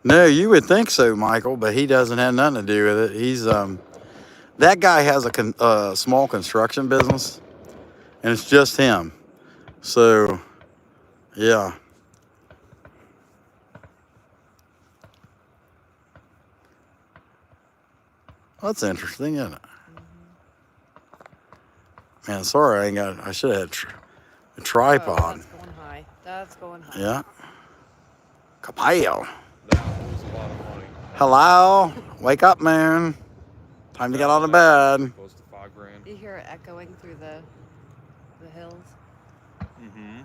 No, you would think so, Michael, but he doesn't have nothing to do with it. He's that guy has a small construction business, and it's just him. So, yeah. That's interesting, isn't it? Man, sorry, I ain't got. I should have had a tripod. Oh, that's going high. That's going high. Yeah. Kapow. That was a lot of money. Hello. Wake up, man. Time to get out of bed. Close to $5,000. You hear it echoing through the hills. Mm-hmm.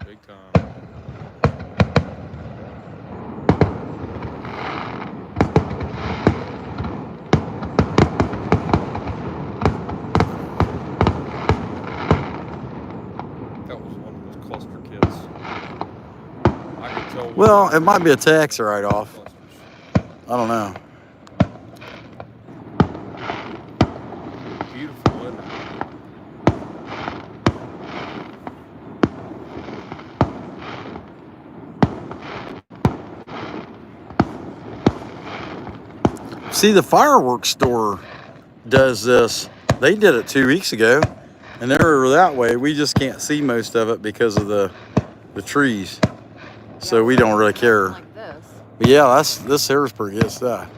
Big time. That was one of those cluster kits. I could tell. Well, it might be a tax write-off. Clusters. I don't know. Beautiful, isn't it? See, the fireworks store does this. They did it 2 weeks ago, and they're that way. We just can't see most of it because of the trees, so we don't really care. Like this. But yeah, this here is pretty good stuff.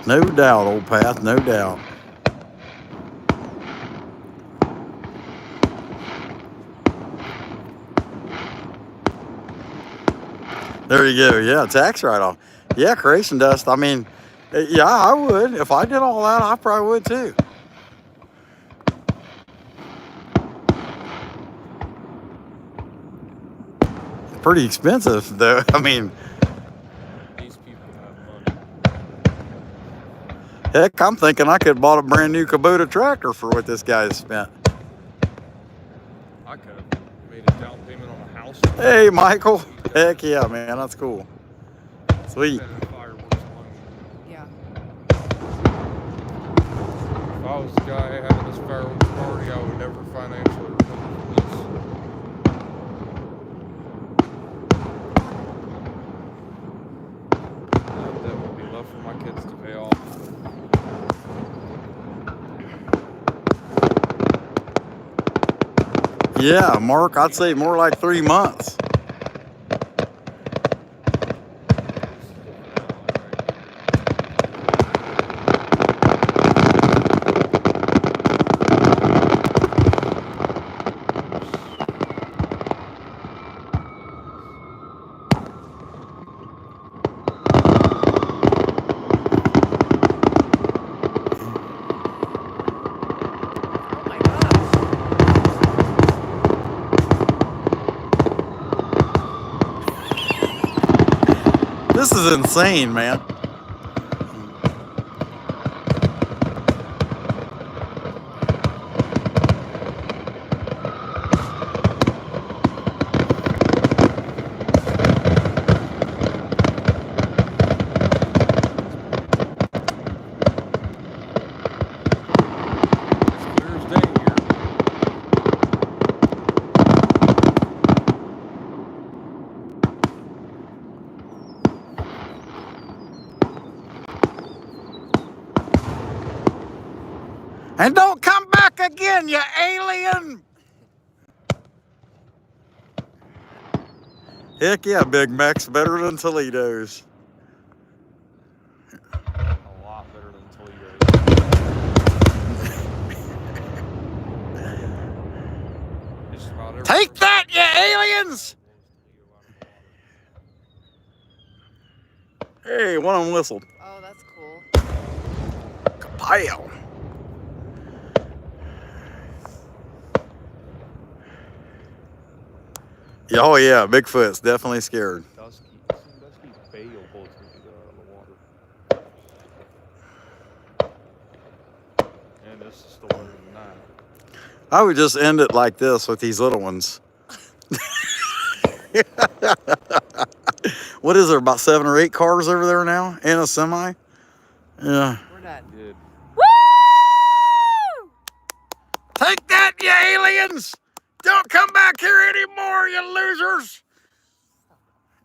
No doubt, old path, no doubt. There you go. Yeah, tax write-off. Yeah, creation dust. I mean, yeah, I would. If I did all that, I probably would too. Pretty expensive, though. I mean, These people have money. heck, I'm thinking I could have bought a brand new Kubota tractor for what this guy has spent. I could have made a down payment on a house. Hey, Michael. Heck yeah, man. That's cool. Sweet. Spending fireworks on. Yeah. If I was the guy having this fireworks party, I would never financially recover from this. That would be left for my kids to pay off. Yeah, Mark, I'd say more like 3 months. Oh my gosh. This is insane, man. Clear as day here. And don't come back again, you alien! Heck yeah, Big Mac's better than Toledo's. A lot better than Toledo. Just about every Take that, you aliens! Hey, one of them whistled. Oh, that's cool. Kapow! Yeah, oh yeah, Bigfoot's definitely scared. Dusky bail bullets when you go out of the water. And this is still better than that. I would just end it like this with these little ones. What is there, about 7 or 8 cars over there now? And a semi? Yeah. We're done. Good. Woo! Take that, you aliens! Don't come back here anymore, you losers!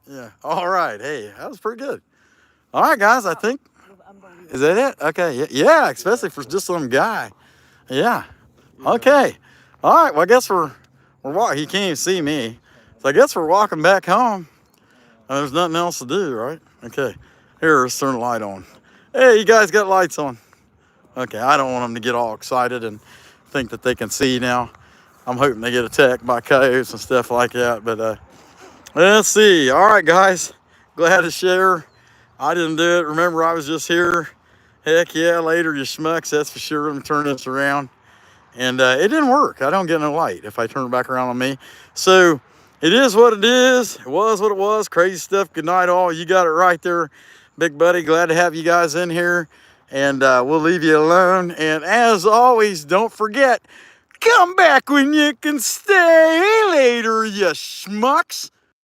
Yeah, all right. Hey, that was pretty good. All right, guys, I think. Is that it? Okay, yeah, especially for just some guy. Yeah. Okay. All right, well, I guess we're walking. He can't even see me. So I guess we're walking back home. There's nothing else to do, right? Okay. Here, let's turn the light on. Hey, you guys got lights on. Okay, I don't want them to get all excited and think that they can see now. I'm hoping they get attacked by coyotes and stuff like that. But let's see. All right, guys. Glad to share. I didn't do it. Remember, I was just here. Heck yeah, later, you schmucks. That's for sure. Let me turn this around. And it didn't work. I don't get no light if I turn it back around on me. So it is what it is. It was what it was. Crazy stuff. Good night, all. You got it right there, big buddy. Glad to have you guys in here. And we'll leave you alone. And as always, don't forget, come back when you can stay. Later, you schmucks.